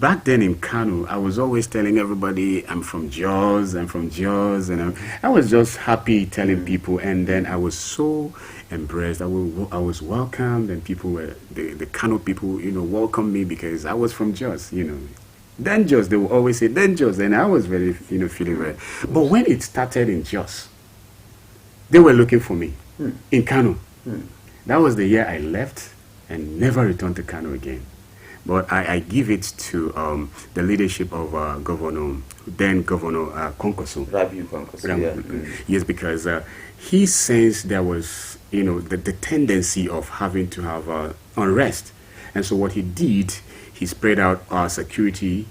Back then in Kano, I was always telling everybody, I'm from Jos, and I was just happy telling people, and then I was so embraced. I was welcomed, and people were, the Kano people, welcomed me because I was from Jos, Then Jos, they would always say, then Jos, and I was very, feeling very. But when it started in Jos, they were looking for me in Kano. That was the year I left and never returned to Kano again. But I give it to the leadership of then Governor Konkoso. Rabiu Konkoso, Yes, because he sensed there was, the tendency of having to have unrest. And so what he did, he spread out our security,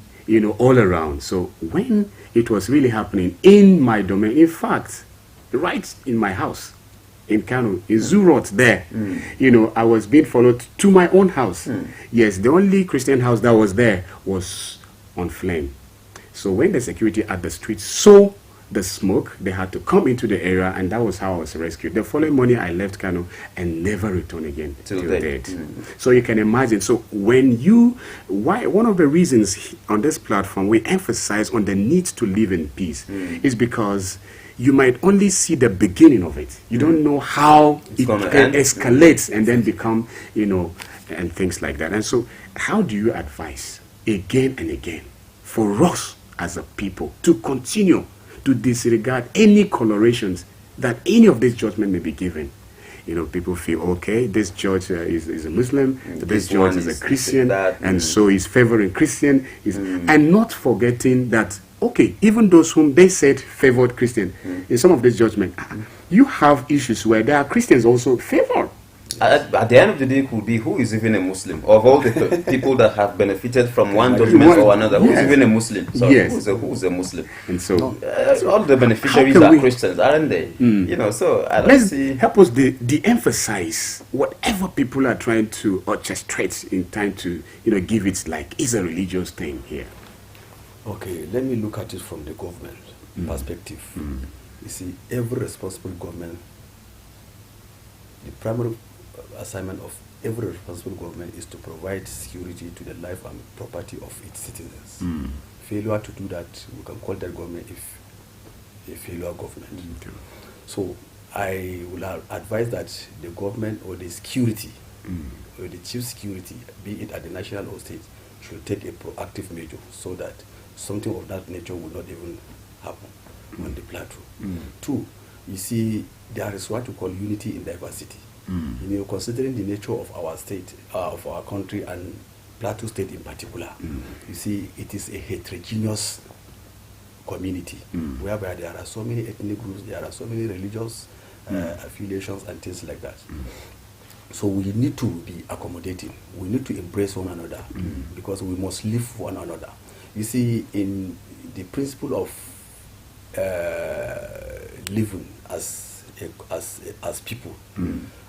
all around. So when it was really happening in my domain, in fact, right in my house, in Kano, in Zurot there, I was being followed to my own house. Yes, the only Christian house that was there was on flame. So when the security at the street saw the smoke, they had to come into the area, and that was how I was rescued. The following morning, I left Kano and never returned again till date. So you can imagine. So when one of the reasons on this platform we emphasize on the need to live in peace is because you might only see the beginning of it. You don't know how it escalates and then become, and things like that. And so how do you advise again and again for us as a people to continue to disregard any colorations that any of this judgment may be given? People feel, okay, this judge is a Muslim, this judge is a Christian, and so he's favoring Christian, and not forgetting that, okay, even those whom they said favored Christian, in some of this judgment, you have issues where there are Christians also favored. At the end of the day, it could be who is even a Muslim. Of all the people that have benefited from one judgment or another, who is even a Muslim? So who is a Muslim? And so all the beneficiaries are Christians, aren't they? So I don't see. Help us de-emphasize whatever people are trying to orchestrate in time to give it like it's a religious thing here. Okay, let me look at it from the government perspective. You see, every responsible government, the primary assignment of every responsible government is to provide security to the life and property of its citizens. Failure to do that, we can call that government a failure government. So I will advise that the government or the security, or the chief security, be it at the national or state, should take a proactive measure so that something of that nature will not even happen on the plateau. Two, you see, there is what we call unity in diversity. Considering the nature of our state, of our country, and Plateau State in particular, you see, it is a heterogeneous community whereby there are so many ethnic groups, there are so many religious affiliations and things like that. So we need to be accommodating. We need to embrace one another because we must live for one another. You see, in the principle of living as people,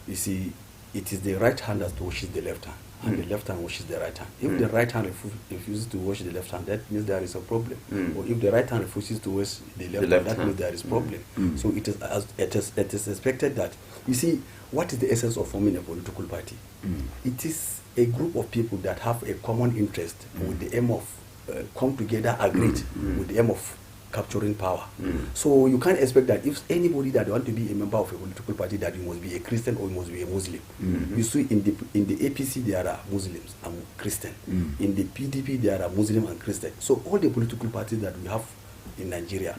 you see, it is the right hand that washes the left hand, and the left hand washes the right hand. If the right hand refuses to wash the left hand, that means there is a problem. Or if the right hand refuses to wash the left hand, that means there is a problem. So it is expected that, you see, what is the essence of forming a political party? It is a group of people that have a common interest with the aim of come together, agreed with the aim of capturing power. So you can't expect that if anybody that want to be a member of a political party that you must be a Christian or you must be a Muslim. You see, in the APC there are Muslims and Christian. In the PDP there are Muslim and Christian. So all the political parties that we have in Nigeria,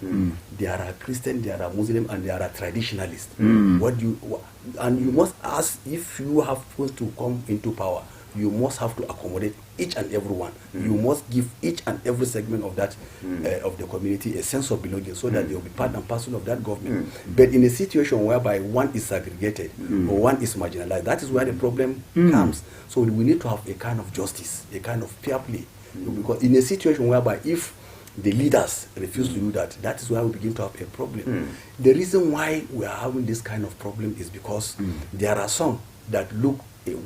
there are Christian, there are Muslim, and there are traditionalists. And you must ask, if you have supposed to come into power, you must have to accommodate each and every one. You must give each and every segment of that of the community a sense of belonging, so that they will be part and parcel of that government. But in a situation whereby one is segregated or one is marginalized, that is where the problem comes. So we need to have a kind of justice, a kind of fair play. Because in a situation whereby if the leaders refuse to do that, that is why we begin to have a problem. The reason why we are having this kind of problem is because there are some that look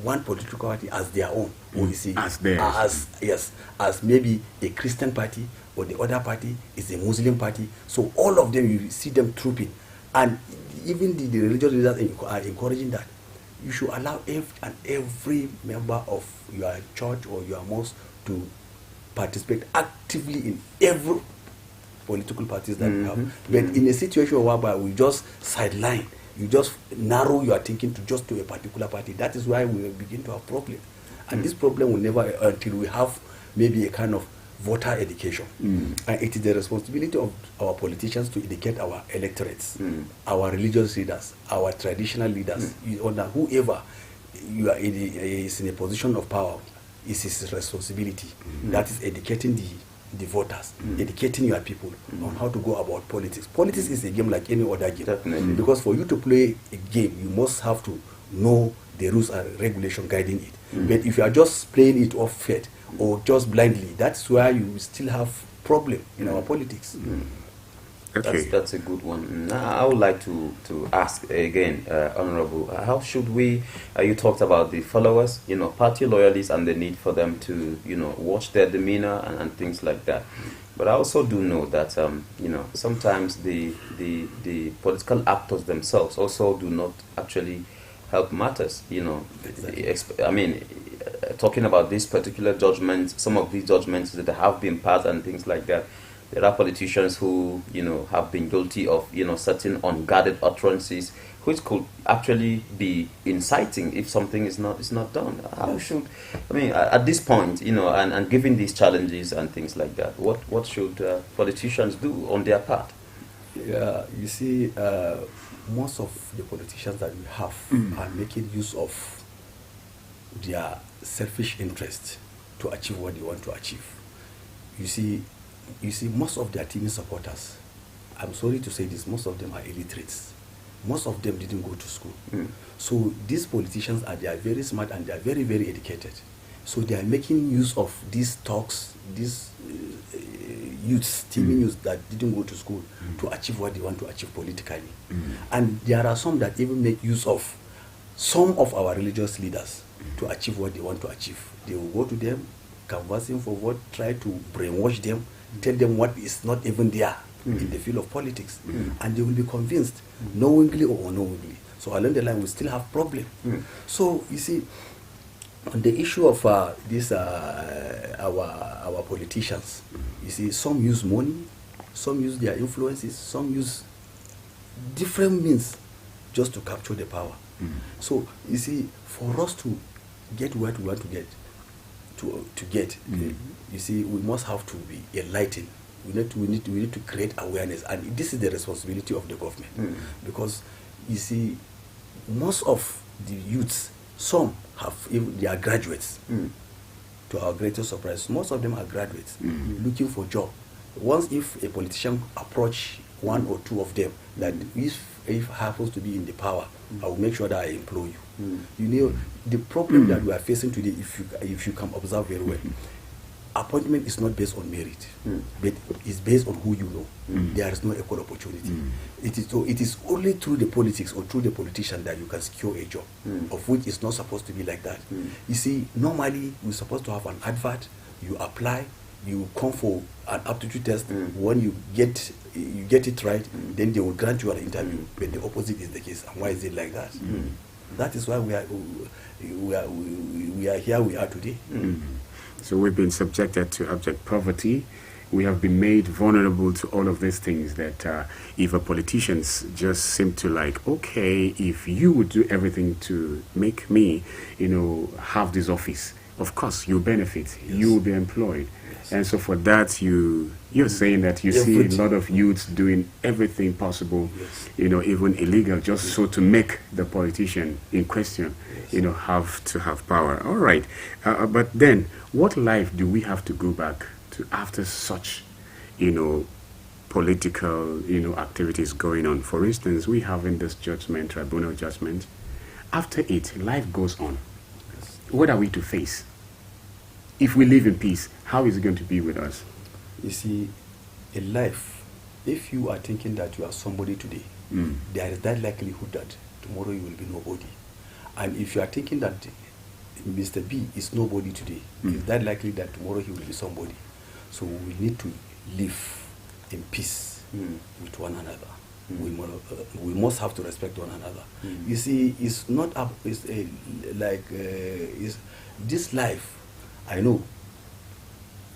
one political party as their own, or you see, as maybe a Christian party, or the other party is a Muslim party. So all of them, you see them trooping, and even the religious leaders are encouraging that. You should allow every member of your church or your mosque to participate actively in every political parties that we have. But in a situation whereby we just sideline, you just narrow your thinking to a particular party, that is why we begin to have problems. And this problem will never, until we have maybe a kind of voter education. And it is the responsibility of our politicians to educate our electorates, our religious leaders, our traditional leaders, whoever you are is in a position of power. Is his responsibility. That is educating the voters, educating your people on how to go about politics. Politics is a game like any other game. Definitely. Because for you to play a game, you must have to know the rules and regulation guiding it. But if you are just playing it off faith or just blindly, that's where you still have problem in our politics. That's a good one. Now, I would like to ask again, Honorable, how should we, you talked about the followers, party loyalists and the need for them to, watch their demeanor and things like that. But I also do know that, sometimes the political actors themselves also do not actually help matters, I mean, talking about this particular judgment, some of these judgments that have been passed and things like that. There are politicians who, have been guilty of, certain unguarded utterances, which could actually be inciting if something is not done. How should, at this point, and given these challenges and things like that, what should politicians do on their part? Yeah, you see, most of the politicians that we have are making use of their selfish interest to achieve what they want to achieve. You see, most of their team supporters, I'm sorry to say this, most of them are illiterates. Most of them didn't go to school. So these politicians they are very smart and they are very, very educated. So they are making use of these talks, these youths, teaming youths that didn't go to school to achieve what they want to achieve politically. And there are some that even make use of some of our religious leaders to achieve what they want to achieve. They will go to them, canvassing for vote, try to brainwash them, tell them what is not even there in the field of politics, and they will be convinced, knowingly or unknowingly. So along the line, we still have problem. So you see, on the issue of our politicians, you see, some use money, some use their influences, some use different means just to capture the power. So you see, for us to get what we want to get, you see, we must have to be enlightened. We need to create awareness, and this is the responsibility of the government. Because you see, most of the youths, some they are graduates. To our greatest surprise, most of them are graduates looking for job. Once if a politician approach one or two of them, that if happens to be in the power, I will make sure that I employ you. You know, the problem that we are facing today, if you can observe very well, appointment is not based on merit, but it's based on who you know. There is no equal opportunity. It is only through the politics or through the politician that you can secure a job, of which it's not supposed to be like that. You see, normally we're supposed to have an advert, you apply, you come for an aptitude test. When you get it right, then they will grant you an interview. But the opposite is the case. And why is it like that? That is why we are here we are today. So we've been subjected to abject poverty we have been made vulnerable to all of these things that if a politicians just seem to like, okay, if you would do everything to make me, have this office, of course you benefit, you will be employed. And so for that, you're saying that you see a lot of youths doing everything possible, even illegal, just so to make the politician in question, have to have power. All right. But then, what life do we have to go back to after such, political, activities going on? For instance, we have in this judgment, tribunal judgment. After it, life goes on. What are we to face? If we live in peace, how is it going to be with us? You see, in life, if you are thinking that you are somebody today, there is that likelihood that tomorrow you will be nobody. And if you are thinking that Mr. B is nobody today, it's that likely that tomorrow he will be somebody. So we need to live in peace with one another. We must have to respect one another. You see, it's not up. It's this life. I know,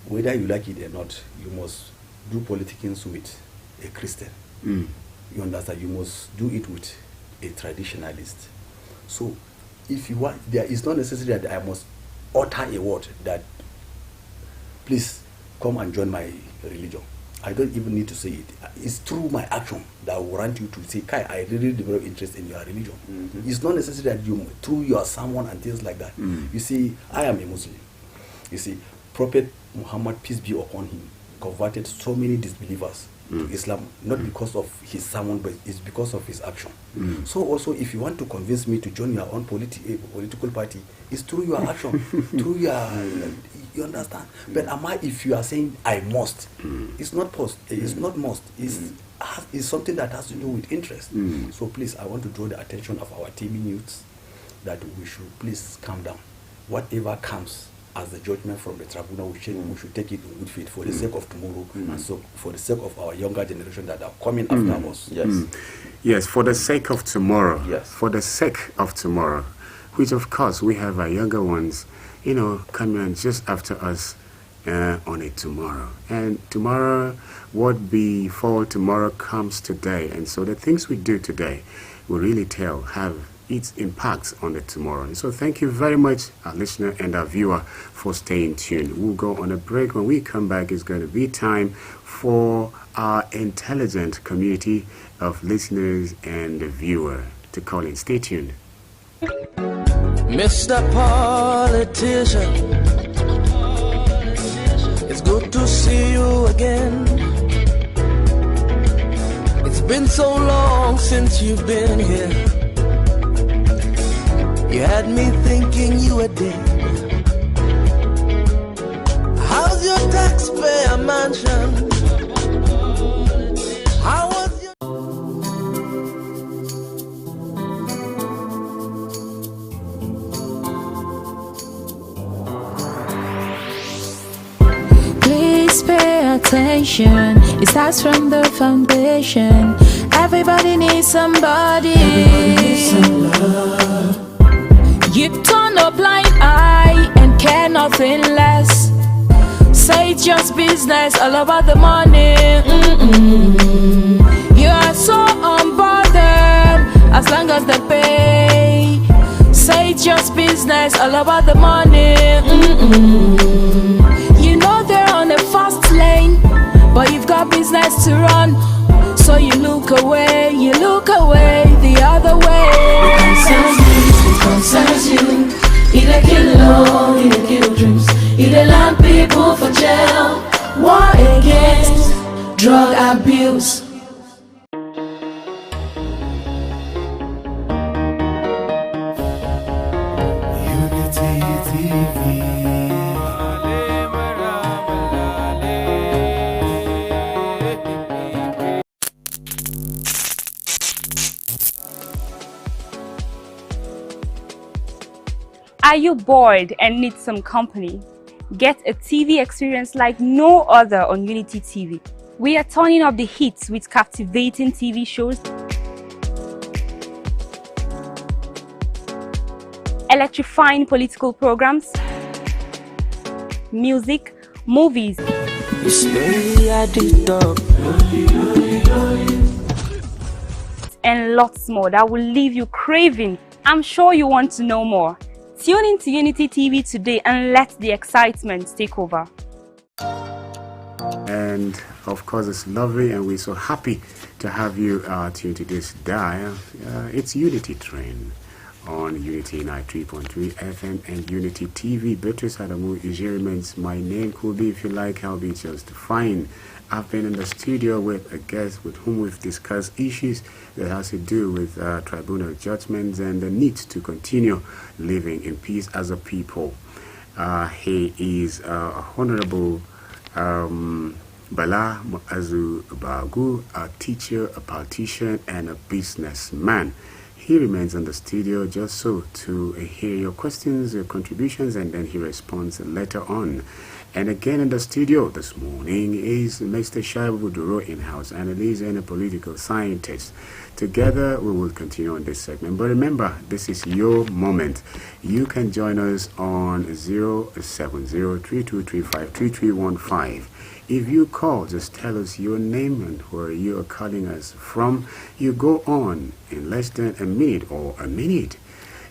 whether you like it or not, you must do politics with a Christian. You understand? You must do it with a traditionalist. So, if you want, there is not necessary that I must utter a word that, please come and join my religion. I don't even need to say it. It's through my action that will warrant you to say, Kai, I really develop interest in your religion. It's not necessary that you, through your sermon and things like that. You see, I am a Muslim. You see, Prophet Muhammad, peace be upon him, converted so many disbelievers to Islam, not because of his sermon, but it's because of his action. So also, if you want to convince me to join your own political party, it's through your action, through your, you understand? But if you are saying I must, it's not it's not must, it's something that has to do with interest. So please, I want to draw the attention of our teaming youths that we should please calm down. Whatever comes as the judgment from the tribunal, we should take it in good faith for the sake of tomorrow and so for the sake of our younger generation that are coming after us. Yes, for the sake of tomorrow. For the sake of tomorrow, which of course we have our younger ones, coming on just after us on a tomorrow. And tomorrow, what befall tomorrow comes today. And so the things we do today will really have its impact on the tomorrow. And so thank you very much, our listener and our viewer, for staying tuned. We'll go on a break. When we come back, it's going to be time for our intelligent community of listeners and the viewer to call in. Stay tuned. Mr. Politician, it's good to see you again. It's been so long since you've been here. You had me thinking you were dead. How's your taxpayer mansion? How was your... Please pay attention. It starts from the foundation. Everybody needs somebody. Everybody needs some love. You turn a blind eye and care nothing less. Say it's just business, all about the money. You are so unbothered as long as they pay. Say it's just business, all about the money. You know they're on a fast lane, but you've got business to run. So you look away the other way. It concerns you. Either kill law, either kill dreams, either land people for jail. War against drug abuse. Unity TV. Are you bored and need some company? Get a TV experience like no other on Unity TV. We are turning up the hits with captivating TV shows, electrifying political programs, music, movies, It's very at the top. And lots more that will leave you craving. I'm sure you want to know more. Tune into Unity TV today and let the excitement take over. And of course, it's lovely, and we're so happy to have you tuned to this dial. It's Unity Train on Unity 93.3 FM and Unity TV. Beatrice Adamu Ijeriman's my name. Could be, if you like, I'll be just fine. I've been in the studio with a guest with whom we've discussed issues that has to do with tribunal judgments and the need to continue living in peace as a people. He is Honorable Bala Muazu Bagu, a teacher, a politician, and a businessman. He remains in the studio just so to hear your questions, your contributions, and then he responds later on. And again in the studio this morning is Mr. Shaibu Duro, in-house analyst and a political scientist. Together we will continue on this segment. But remember, this is your moment. You can join us on 070-3235-3315. If you call, just tell us your name and where you are calling us from. You go on in less than a minute or a minute,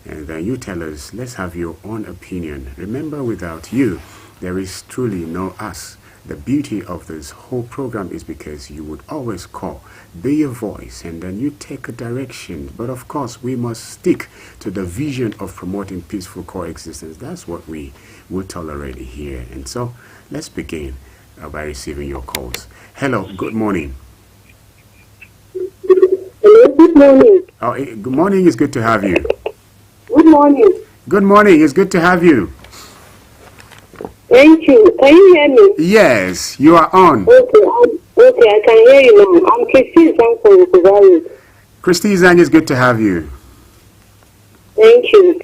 and then you tell us, let's have your own opinion. Remember, without you, there is truly no us. The beauty of this whole program is because you would always call, be a voice, and then you take a direction. But of course, we must stick to the vision of promoting peaceful coexistence. That's what we will tolerate here. And so, let's begin by receiving your calls. Hello, good morning. Hello, good morning. Oh, good morning, it's good to have you. Good morning. Good morning, it's good to have you. Thank you. Can you hear me? Yes, you are on. Okay, I can hear you now. I'm Christine Zhang from Kuvaru. Christine Zhang, it's good to have you. Thank you.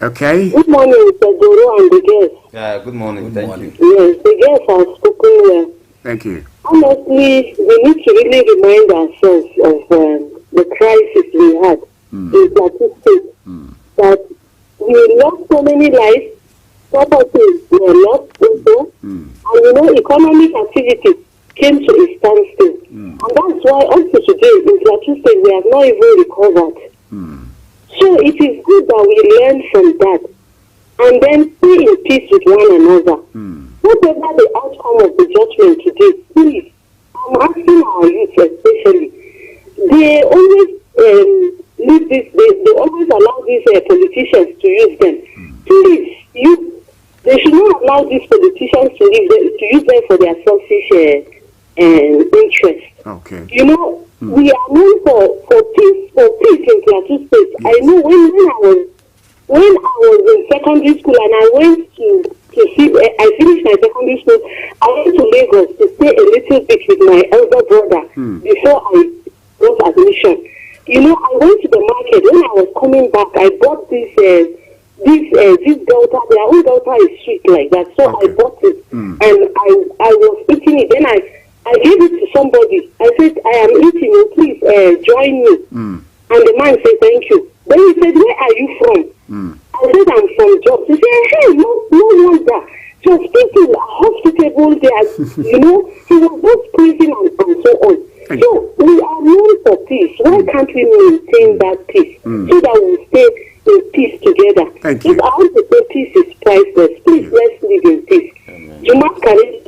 Okay. Good morning, Mr. Doro and the guests. Yeah, good morning. Thank you. Yes, the guests have spoken well. Thank you. Honestly, we need to really remind ourselves of the crisis we had in Plateau State. That we lost so many lives, properties were lost also, and economic activity came to a standstill. And that's why up to today in Plateau State we have not even recovered. So it is good that we learn from that and then be in peace with one another. Whatever the outcome of the judgment today, please, I'm asking our youth especially, they always leave this, they always allow these politicians to use them. Please, they should not allow these politicians to use them for their selfish interest. Okay. We are known for peace in Plateau State. I know when I was in secondary school and I went to see, I finished my secondary school, I went to Lagos to stay a little bit with my elder brother before I got admission. I went to the market. When I was coming back, I bought this Delta. Their own Delta is sweet like that, so I bought it and I was eating it. Then I gave it to somebody. I said, I am eating it, please join me. And the man said, thank you. Then he said, where are you from? I said, I'm from Jobs. He said, hey, no wonder. Just people are hospitable there. He was just praising and so on. So we are known for peace. Why can't we maintain that peace so that we stay in peace together? Thank you. If I want to say peace is priceless, please let's live in peace. You must carry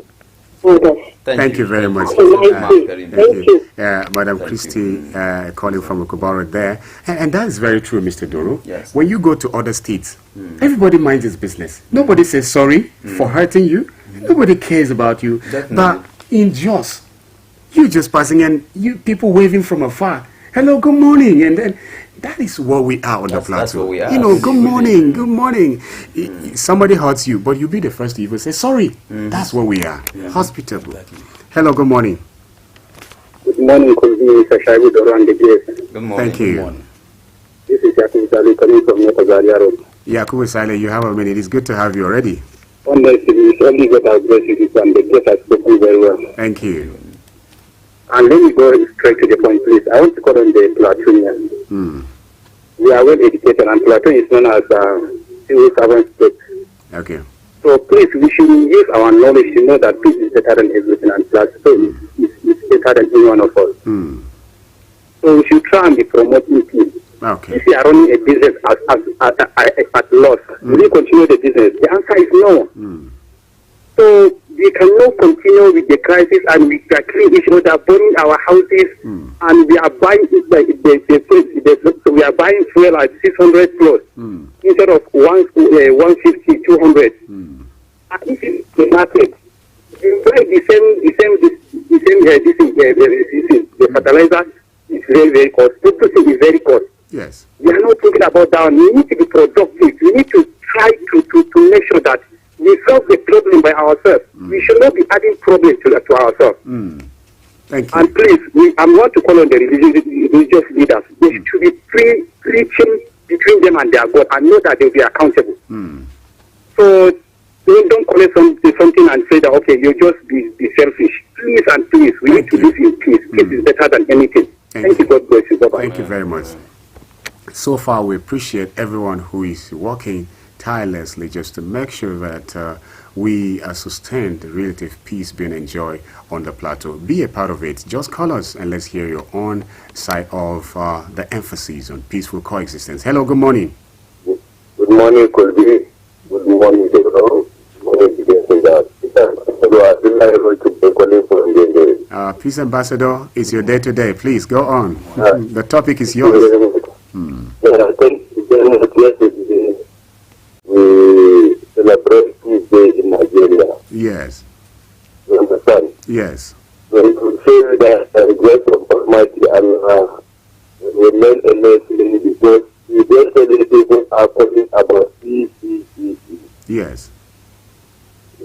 others. Thank you very much. Thank you. Madam Christie calling from Okoboro there. And that is very true, Mr. Doro. Yes. When you go to other states, everybody minds his business. Nobody says sorry for hurting you. Nobody cares about you. Definitely. But in Jos, you just passing and you people waving from afar. Hello, good morning. And then that is what we are on the plateau. That's what we are. Good morning, good morning. Somebody hurts you, but you'll be the first to even say sorry. That's what we are. Hospitable. Exactly. Hello, good morning. Good morning, Mr. Shaibu Doro and the guests. Good morning. Thank you. Good morning. This is MISALI coming from Zaria Road. MISALI, you have a minute. It's good to have you already. Honestly, it's only God has blessed you and the guest has spoken very well. Thank you. And let me go straight to the point, please. I want to call on the Platonians. We are well educated, and Plateau is known as civil servant state. Okay. So please, we should use our knowledge to know that peace is better than everything, and plateau is better than any one of us. So we should try and be promoting peace. Okay. If you are running a business at loss, will you continue the business? The answer is no. So we cannot continue with the crisis, and we are killing each other, burning our houses, and we are buying so we are buying fuel at 600 plus instead of 150, 200. And if it's the market, you buy the fertilizer is very, very cost. Everything is very cost. Yes. We are not talking about that. We need to be productive. We need to try to make sure that we solve the problem by ourselves. We should not be adding problems to ourselves. Thank you. And please, I want to call on the religious leaders. They should be preaching between them and their God, and know that they will be accountable. So don't call it something and say that, okay, you just be selfish. Please and please, we need to live in peace. Peace is better than anything. Thank you. God bless you. Bye-bye. Thank you very much. So far, we appreciate everyone who is working tirelessly just to make sure that we sustain the relative peace being enjoyed on the plateau. Be a part of it. Just call us and let's hear your own side of the emphasis on peaceful coexistence. Hello, good morning. Good morning, Colby. Good morning, Good morning, Peace Ambassador, it's your day today. Please go on. The topic is yours. We celebrate Peace Day in Nigeria. Yes. You understand? Yes. So we could say that the grace of Almighty Allah will remain a lesson because the yesterday people are talking about peace. Yes.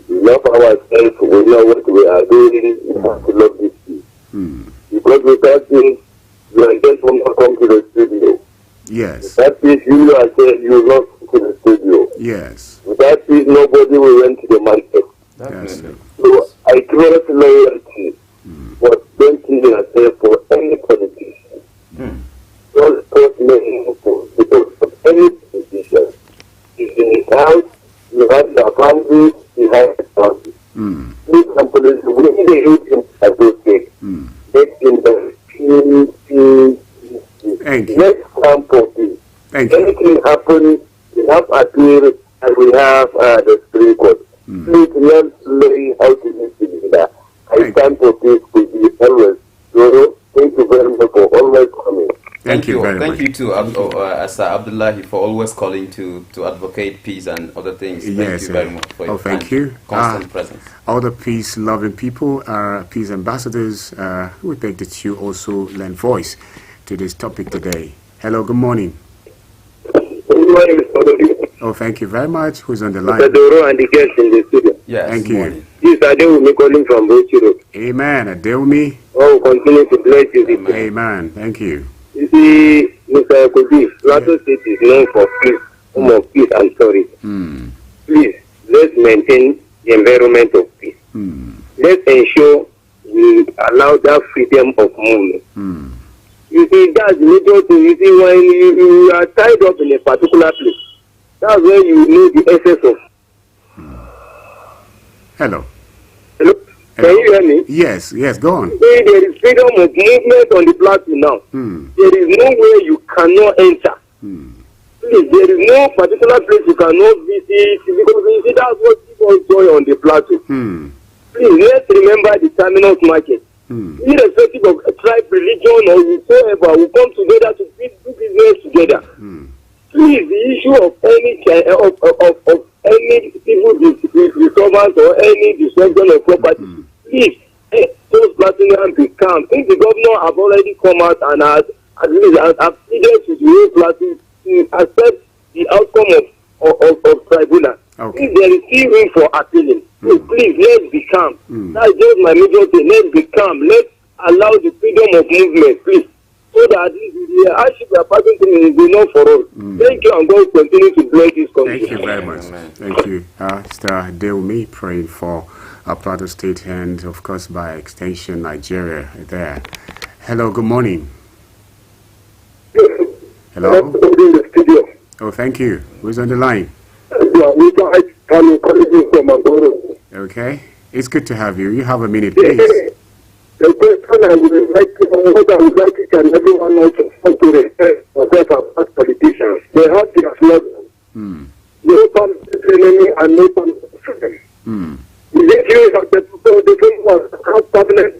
We love ourselves, we know what we are doing, we have to love this peace. Because without this, we are just want to come to the studio. Yes. Without this, you yourself, you will not come to the studio. Yes. Without this, nobody will went to the market. Yes. So I trust loyalty, but don't kill yourself for any politician. Don't trust many people because of any politician. If in his house, you have the family, you have the family. Please, some police, we need a youth in those states. Let in the peace. Thank you. Let's stand for peace. Thank you. Anything happen, we have appeal and we have the Supreme Court. Please let's learn how to live together. I stand for peace to be always. Thank you very much for always coming. Thank you very much. Thank you to Asa Abdullahi for always calling to advocate peace and other things. Thank you very much for your constant presence. All the peace-loving people are peace ambassadors. We beg that you also lend voice to this topic today. Hello, good morning. Good morning, Mr. Oh, thank you very much. Who's on the line? Mr. Doro and the guests in the studio. Yes. Thank you. This is Adewumi calling from Bochiro. Amen. Adewumi. Oh, continue to bless you. Amen. Thank you. You see, Mr. Kobi, Plateau State is known for peace, home of peace and story. Please, let's maintain the environment of peace. Let's ensure we allow that freedom of movement. You see, that's the major thing. You see, when you are tied up in a particular place, that's where you know the essence of. Hello. Hello? Can you hear me? Yes, go on. See, there is freedom of movement on the plateau now. There is no way you cannot enter. Please, there is no particular place you cannot visit because you see that's what people enjoy on the plateau. Please, let's remember the terminus market. Irrespective of tribe, religion, or whatsoever, we come together to do business together. Please, the issue of any civil disturbance or any destruction of property, please, those platinum be calm. If the governor have already come out and has pleaded to the whole platinum to accept the outcome of tribunal, if there is still room for appealing, so please, let's be calm. That's just my major thing. Let's be calm. Let's allow the freedom of movement, please, so that the hardship we are passing through is enough for us. Thank you, and God continue to bless this country. Thank you very much. Thank you. Mr. Deumi praying for Plateau State and, of course, by extension, Nigeria there. Hello, good morning. Hello? Oh, thank you. Who's on the line? I'm calling from Angoro. Okay. It's good to have you. You have a minute, please. The question I would like to each and everyone else to respect themselves as politicians. They have their slogan. No politics enemy and no politics friend. Is it true that the people have permanent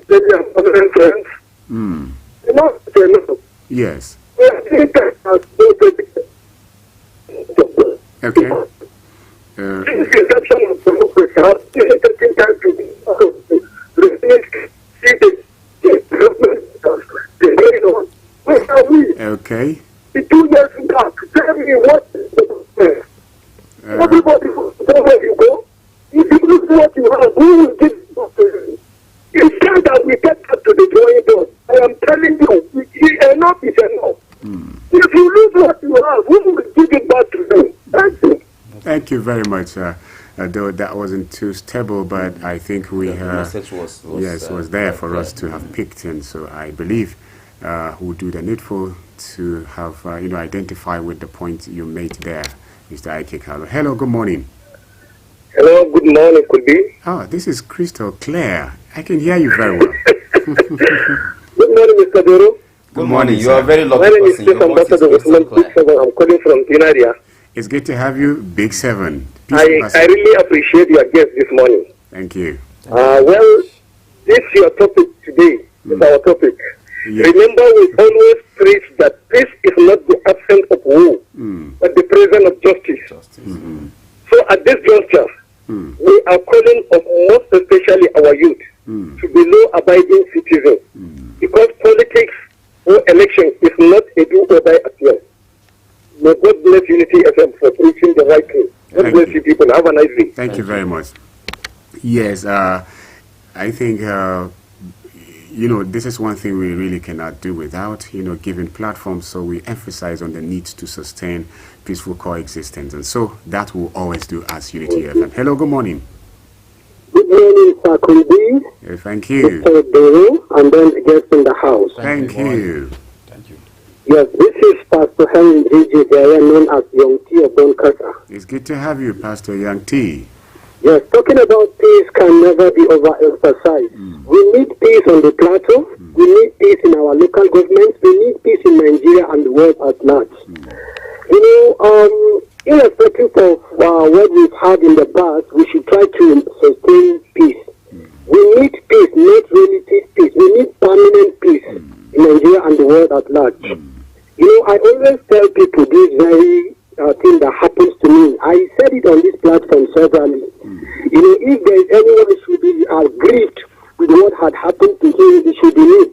friends? No. Yes. Okay. Okay. The 2 years back, tell me what everybody where you go. If you lose what you have, who will give it back to you? It's time that we get back to the drawing board. I am telling you, enough is enough. If you lose what you have, who will give it back to you? Thank you. Thank you very much. Though that wasn't too stable, but I think we the message was there for us to have picked, and so I believe we'll do the needful to have identify with the point you made there, Mr. Ike Carlo. Hello, good morning. Hello, good morning, could be. Oh, this is crystal clear. I can hear you very well. Good morning, Mr. Doro. Good morning. You are very lucky. My name is Chief Ambassador Usman Big 7. I'm calling from Dinariya. It's good to have you, Big 7. I really appreciate your guest this morning. Thank you. Well, this is your topic today. It's our topic. Yes. Remember, we always preach that peace is not the absence of war, but the presence of justice. So at this juncture, we are calling on most especially our youth to be law-abiding citizens, because politics or election is not a do-or-die affair. May God bless Unity FM for preaching the right thing. God bless you people. Have a nice day. Thank you very much. Yes, I think, this is one thing we really cannot do without, giving platforms. So we emphasize on the need to sustain peaceful coexistence. And so that will always do as Unity FM. Hello, good morning. Good morning, Sir Kulbi. Thank you. Mr. Doro, and then the guest in the house. Thank you. Yes, this is Pastor Henry J.J. Gaya, known as Young T of Doncaster. It's good to have you, Pastor Young T. Yes, talking about peace can never be overemphasized. We need peace on the plateau. We need peace in our local governments. We need peace in Nigeria and the world at large. Irrespective of what we've had in the past, we should try to sustain peace. We need peace, not relative peace. We need permanent peace in Nigeria and the world at large. I always tell people this very thing that happens to me. I said it on this platform severally. If there is anyone who should be aggrieved with what had happened to him, it should be me.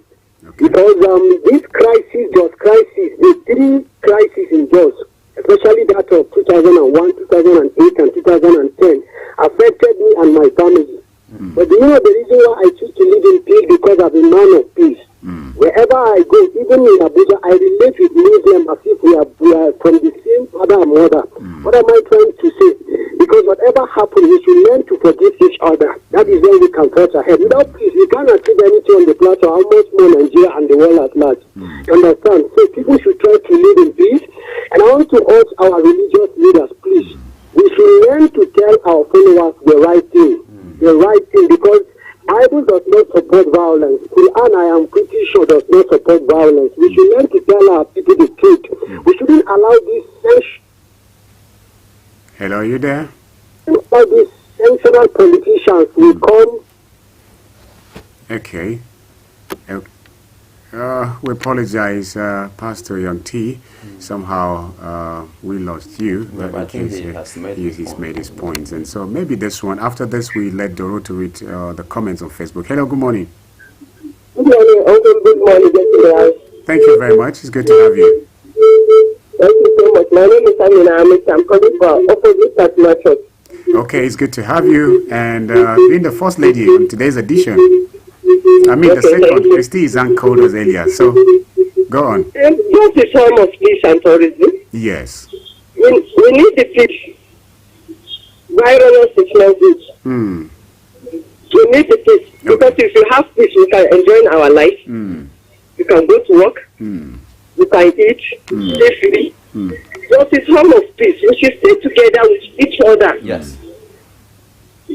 Because this crisis, the 3 crises in Jos, especially that of 2001, 2008, and 2010, affected me and my family. But the reason why I choose to live in peace? Because I'm a man of peace. Wherever I go, even in Abuja, I relate with Muslims as if we are from the same father and mother. What am I trying to say? Because whatever happens, we should learn to forgive each other. That is when we can press ahead. Without peace, we can't achieve anything on the plateau, how much more Nigeria and the world at large. You understand? So people should try to live in peace. And I want to urge our religious leaders, please, we should learn to tell our followers the right thing. The right thing, because Bible does not support violence. Quran, I am pretty sure, does not support violence. We should learn to tell our people the truth. We shouldn't allow these Hello, are you there? All these sensational politicians will come. Okay. We apologize, Pastor Young T. Somehow we lost you. But I think he's made his points. And so maybe this one, after this, we let Doro to read the comments on Facebook. Hello, good morning. Good morning, Uncle. Good morning. Thank you very much. It's good to have you. Thank you so much. My name is Amina. I'm calling for opposite at my church. Okay, it's good to have you. And being the first lady on today's edition. I mean, the second, Christy is uncalled as earlier, so go on. Just a time of peace and tourism. Yes. We need the peace. Violence is not good. We need the peace. Because if you have peace, we can enjoy our life. You can go to work. You can eat safely. Just a time of peace. We should stay together with each other. Yes.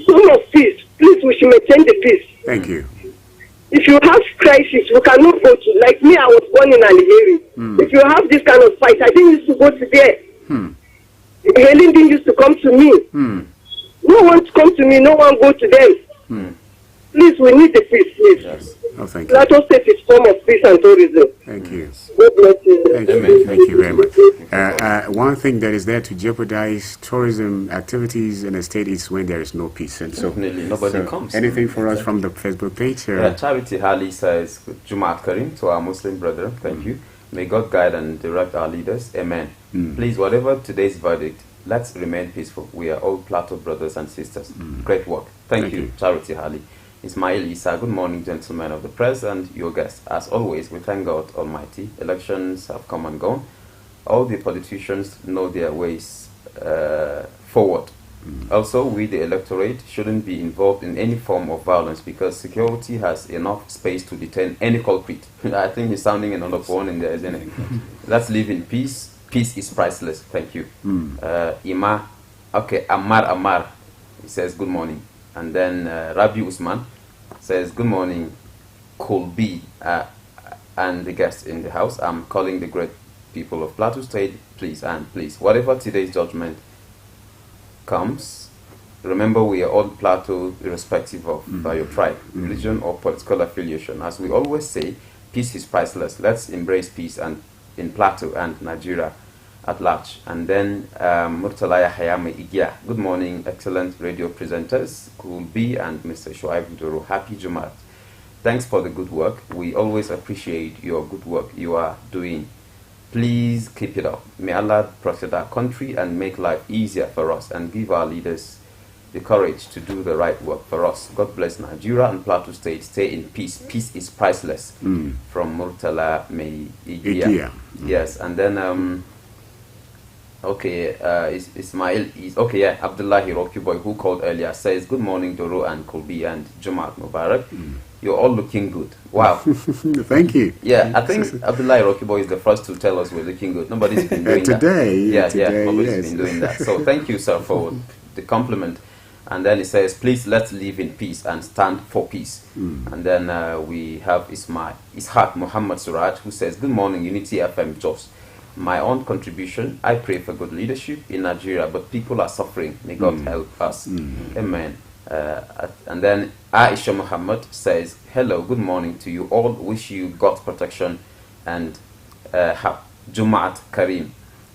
zone of peace. Please, we should maintain the peace. Thank you. If you have crisis, we cannot go to. Like me, I was born in Aliheri. If you have this kind of fight, I didn't used to go to there. Helen didn't used to come to me. No one to come to me. No one go to them. Please, we need the peace, please. Yes. Oh, thank you. Plateau State is form of peace and tourism. Thank you. God bless you. Thank you. Thank you very much. One thing that is there to jeopardize tourism activities in a state is when there is no peace. And so, definitely nobody comes. Anything for us from the Facebook page? Charity Hali says, Jumaat Karim to our Muslim brethren. Thank you. May God guide and direct our leaders. Amen. Please, whatever today's verdict, let's remain peaceful. We are all Plateau brothers and sisters. Great work. Thank you, Charity Hali. Ismail Isa, good morning, gentlemen of the press and your guests. As always, we thank God Almighty. Elections have come and gone. All the politicians know their ways forward. Also, we, the electorate, shouldn't be involved in any form of violence because security has enough space to detain any culprit. I think he's sounding another phone in there, isn't it? Let's live in peace. Peace is priceless. Thank you. Amar, he says good morning. And then Rabi Usman says, good morning, Colby, and the guests in the house. I'm calling the great people of Plateau State, please, whatever today's judgment comes, remember we are all Plateau, irrespective of your tribe, religion, or political affiliation. As we always say, peace is priceless. Let's embrace peace and in Plateau and Nigeria at large. And then Murtalaya Hayame Igia. Good morning, excellent radio presenters, Kulbi and Mr. Shoaib Duro. Happy Jumat. Thanks for the good work. We always appreciate your good work you are doing. Please keep it up. May Allah protect our country and make life easier for us and give our leaders the courage to do the right work for us. God bless Nigeria and Plateau State. Stay in peace. Peace is priceless. From Murtala Igia. Yes, and then Ismail is Abdullahi Rocky Boy, who called earlier, says good morning Doro and Kulbi and Jumat Mubarak. You're all looking good. Wow. Thank you. Yeah, I think Abdullahi Rocky Boy is the first to tell us we're looking good. Nobody's been doing today, that. Nobody's been doing that. So thank you, sir, for the compliment. And then he says, please let's live in peace and stand for peace. And then we have Ishaq Muhammad Suraj, who says, good morning, Unity FM Jos. My own contribution, I pray for good leadership in Nigeria, but people are suffering. May God help us. Amen. And then Aisha Muhammad says, hello, good morning to you all. Wish you God's protection and Jumaat Karim.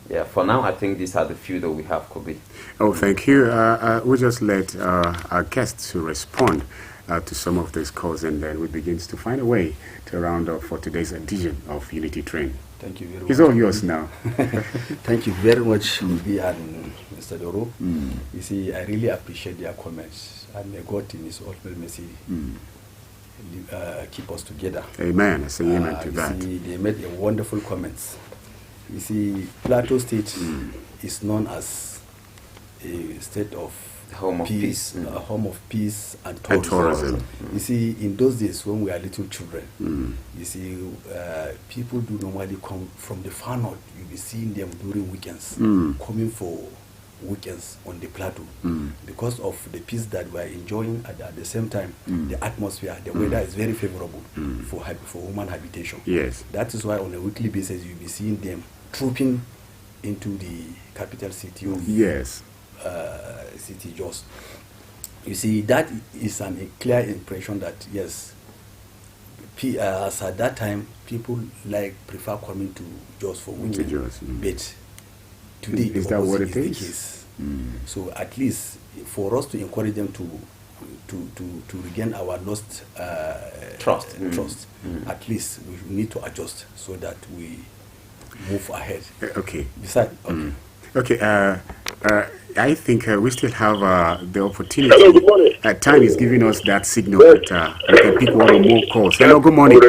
Yeah, for now, I think these are the few that we have, Kobe. Oh, thank you. We'll just let our guests to respond to some of these calls, and then we begin to find a way to round up for today's edition of Unity Train. Thank you very much. It's all yours now. Thank you very much, Lubi and Mr. Doro. You see, I really appreciate their comments, and may God in His ultimate mercy keep us together. Amen. I say amen to that. See, they made a wonderful comments. You see, Plateau State is known as a state of home of peace, a home of peace and tourism. You see, in those days when we are little children, you see, people do normally come from the far north. You'll be seeing them during weekends, coming for weekends on the plateau, because of the peace that we are enjoying at the same time. The atmosphere, the weather is very favorable for human habitation. Yes, that is why on a weekly basis you'll be seeing them trooping into the capital city of city Jos. You see, that is a clear impression that yes, as at that time people prefer coming to Jos for weekend. But today is that what it is? So at least for us to encourage them to regain our lost trust, at least we need to adjust so that we move ahead. Besides, I think we still have the opportunity. Hello, good morning. Time is giving us that signal that we can pick one or more calls. Hello, good morning.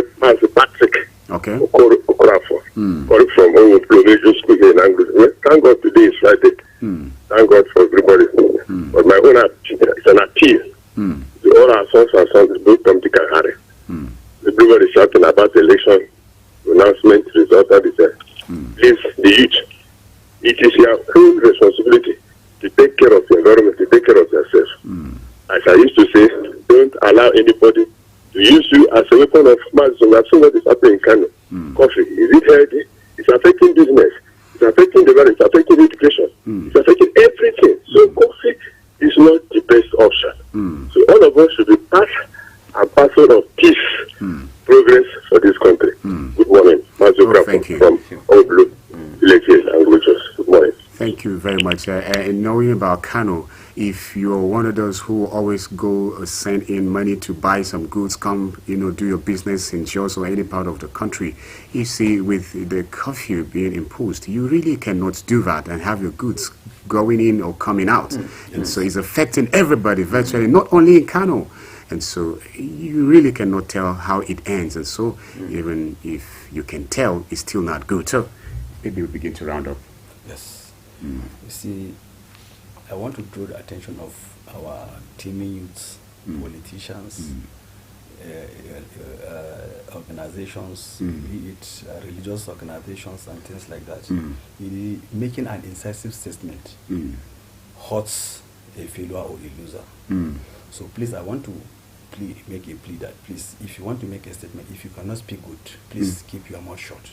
Patrick. Okay. Calling from Provincial School here in Anglo. Thank God today is Friday. Thank God for everybody. But my own is an appeal. All our sons and sons both come to Kahari. Everybody shouting about the election announcement result that is there. Please, the youth, it is your own responsibility to take care of the environment, to take care of yourself. It's affecting business. It's affecting development. It's affecting education. It's affecting everything. So conflict is not the best option. So all of us should be part and parcel of peace, progress for this country. Good morning. Masu thank you. From Oblu, Lekitan Unity. Good morning. Thank you very much. And knowing about Kano, if you're one of those who always go send in money to buy some goods, come, do your business in Jos or any part of the country, you see, with the curfew being imposed, you really cannot do that and have your goods going in or coming out. And so it's affecting everybody virtually, not only in Kano. And so you really cannot tell how it ends. And so even if you can tell, it's still not good. So maybe we'll begin to round up. Yes. You see, I want to draw the attention of our teaming youths, politicians, organizations, be it religious organizations and things like that. Making an incisive statement hurts a failure or a loser. So please, I want to make a plea that please, if you want to make a statement, if you cannot speak good, please keep your mouth shut.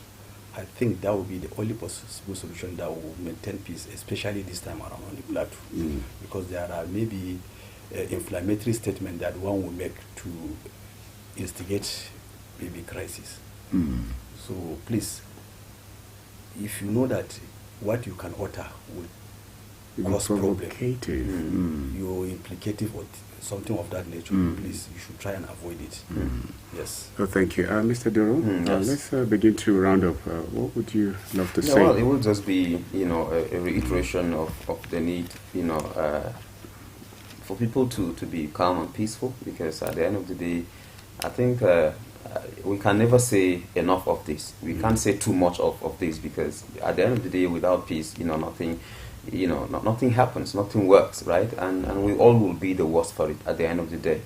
I think that will be the only possible solution that will maintain peace, especially this time around on the plateau. Because there are maybe inflammatory statements that one will make to instigate maybe crisis. So please, if you know that what you can utter will cause problem, you're implicative or something of that nature, please, you should try and avoid it. Yes. Oh, thank you. Mr. Duro, let's begin to round up. What would you love to say? Well, it will just be, a reiteration of the need, for people to be calm and peaceful, because at the end of the day, I think we can never say enough of this. We can't say too much of this, because at the end of the day, without peace, nothing happens, nothing works, right? And we all will be the worst for it at the end of the day,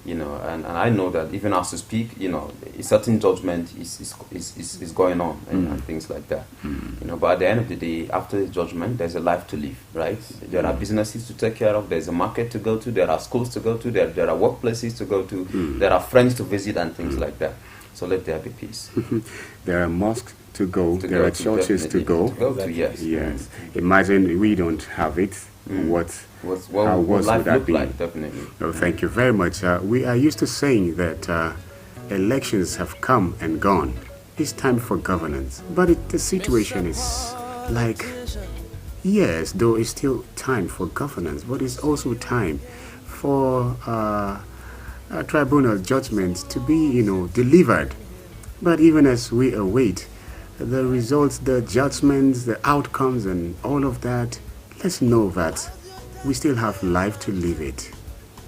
and I know that even as we speak, a certain judgment is going on and things like that, but at the end of the day, after the judgment, there's a life to live, right? There are businesses to take care of, there's a market to go to, there are schools to go to, there are workplaces to go to, there are friends to visit and things like that. So let there be peace. There are mosques to go, there are churches to go. Yes. Imagine we don't have it. How would that be? Like, definitely. Oh, thank you very much. We are used to saying that elections have come and gone. It's time for governance. But the situation is like, yes, though it's still time for governance, but it's also time for tribunal judgments to be, delivered. But even as we await the results, the judgments, the outcomes, and all of that, let's know that we still have life to live it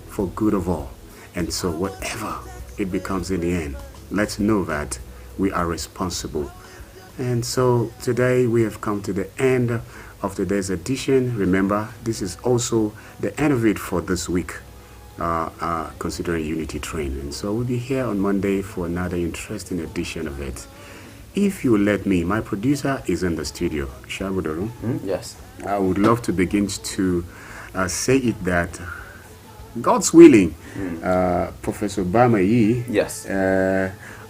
for good of all. And so whatever it becomes in the end, let's know that we are responsible. And so today we have come to the end of today's edition. Remember, this is also the end of it for this week, considering Unity Train. And so we'll be here on Monday for another interesting edition of it. If you let me, my producer is in the studio. Shabudoru. Yes. I would love to begin to say it that God's willing, Professor Bamayi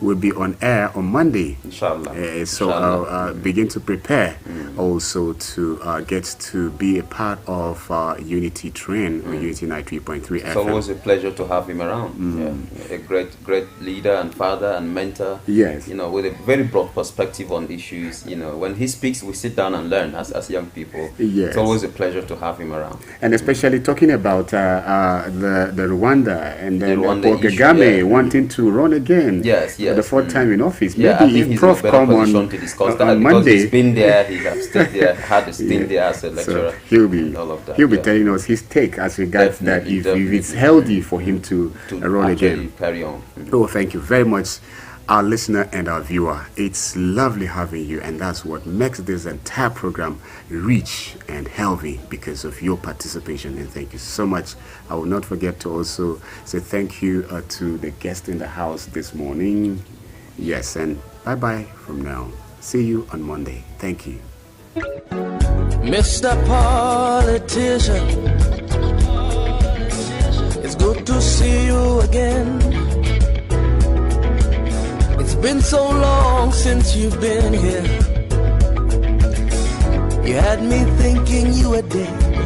will be on air on Monday. Inshallah. So I'll begin to prepare also to get to be a part of Unity Train or Unity 93.3 FM. It's always a pleasure to have him around. A great leader and father and mentor. Yes. With a very broad perspective on issues. When he speaks, we sit down and learn as young people. Yes. It's always a pleasure to have him around. And especially talking about the Rwanda and then Paul Kagame wanting to run again. Yes. For the fourth time in office. Maybe if Prof come on to discuss that Monday, he's been there, he has stayed there, had a stint there as a lecturer. So he'll all of that, be telling us his take as regards that if it's healthy for him to run again. Carry on. Oh, thank you very much, our listener and our viewer. It's lovely having you, and that's what makes this entire program rich and healthy, because of your participation. And thank you so much. I will not forget to also say thank you to the guest in the house this morning. Yes, and bye-bye from now. See you on Monday. Thank you. Mr. Politician, it's good to see you again. It's been so long since you've been here. me thinking you were dead.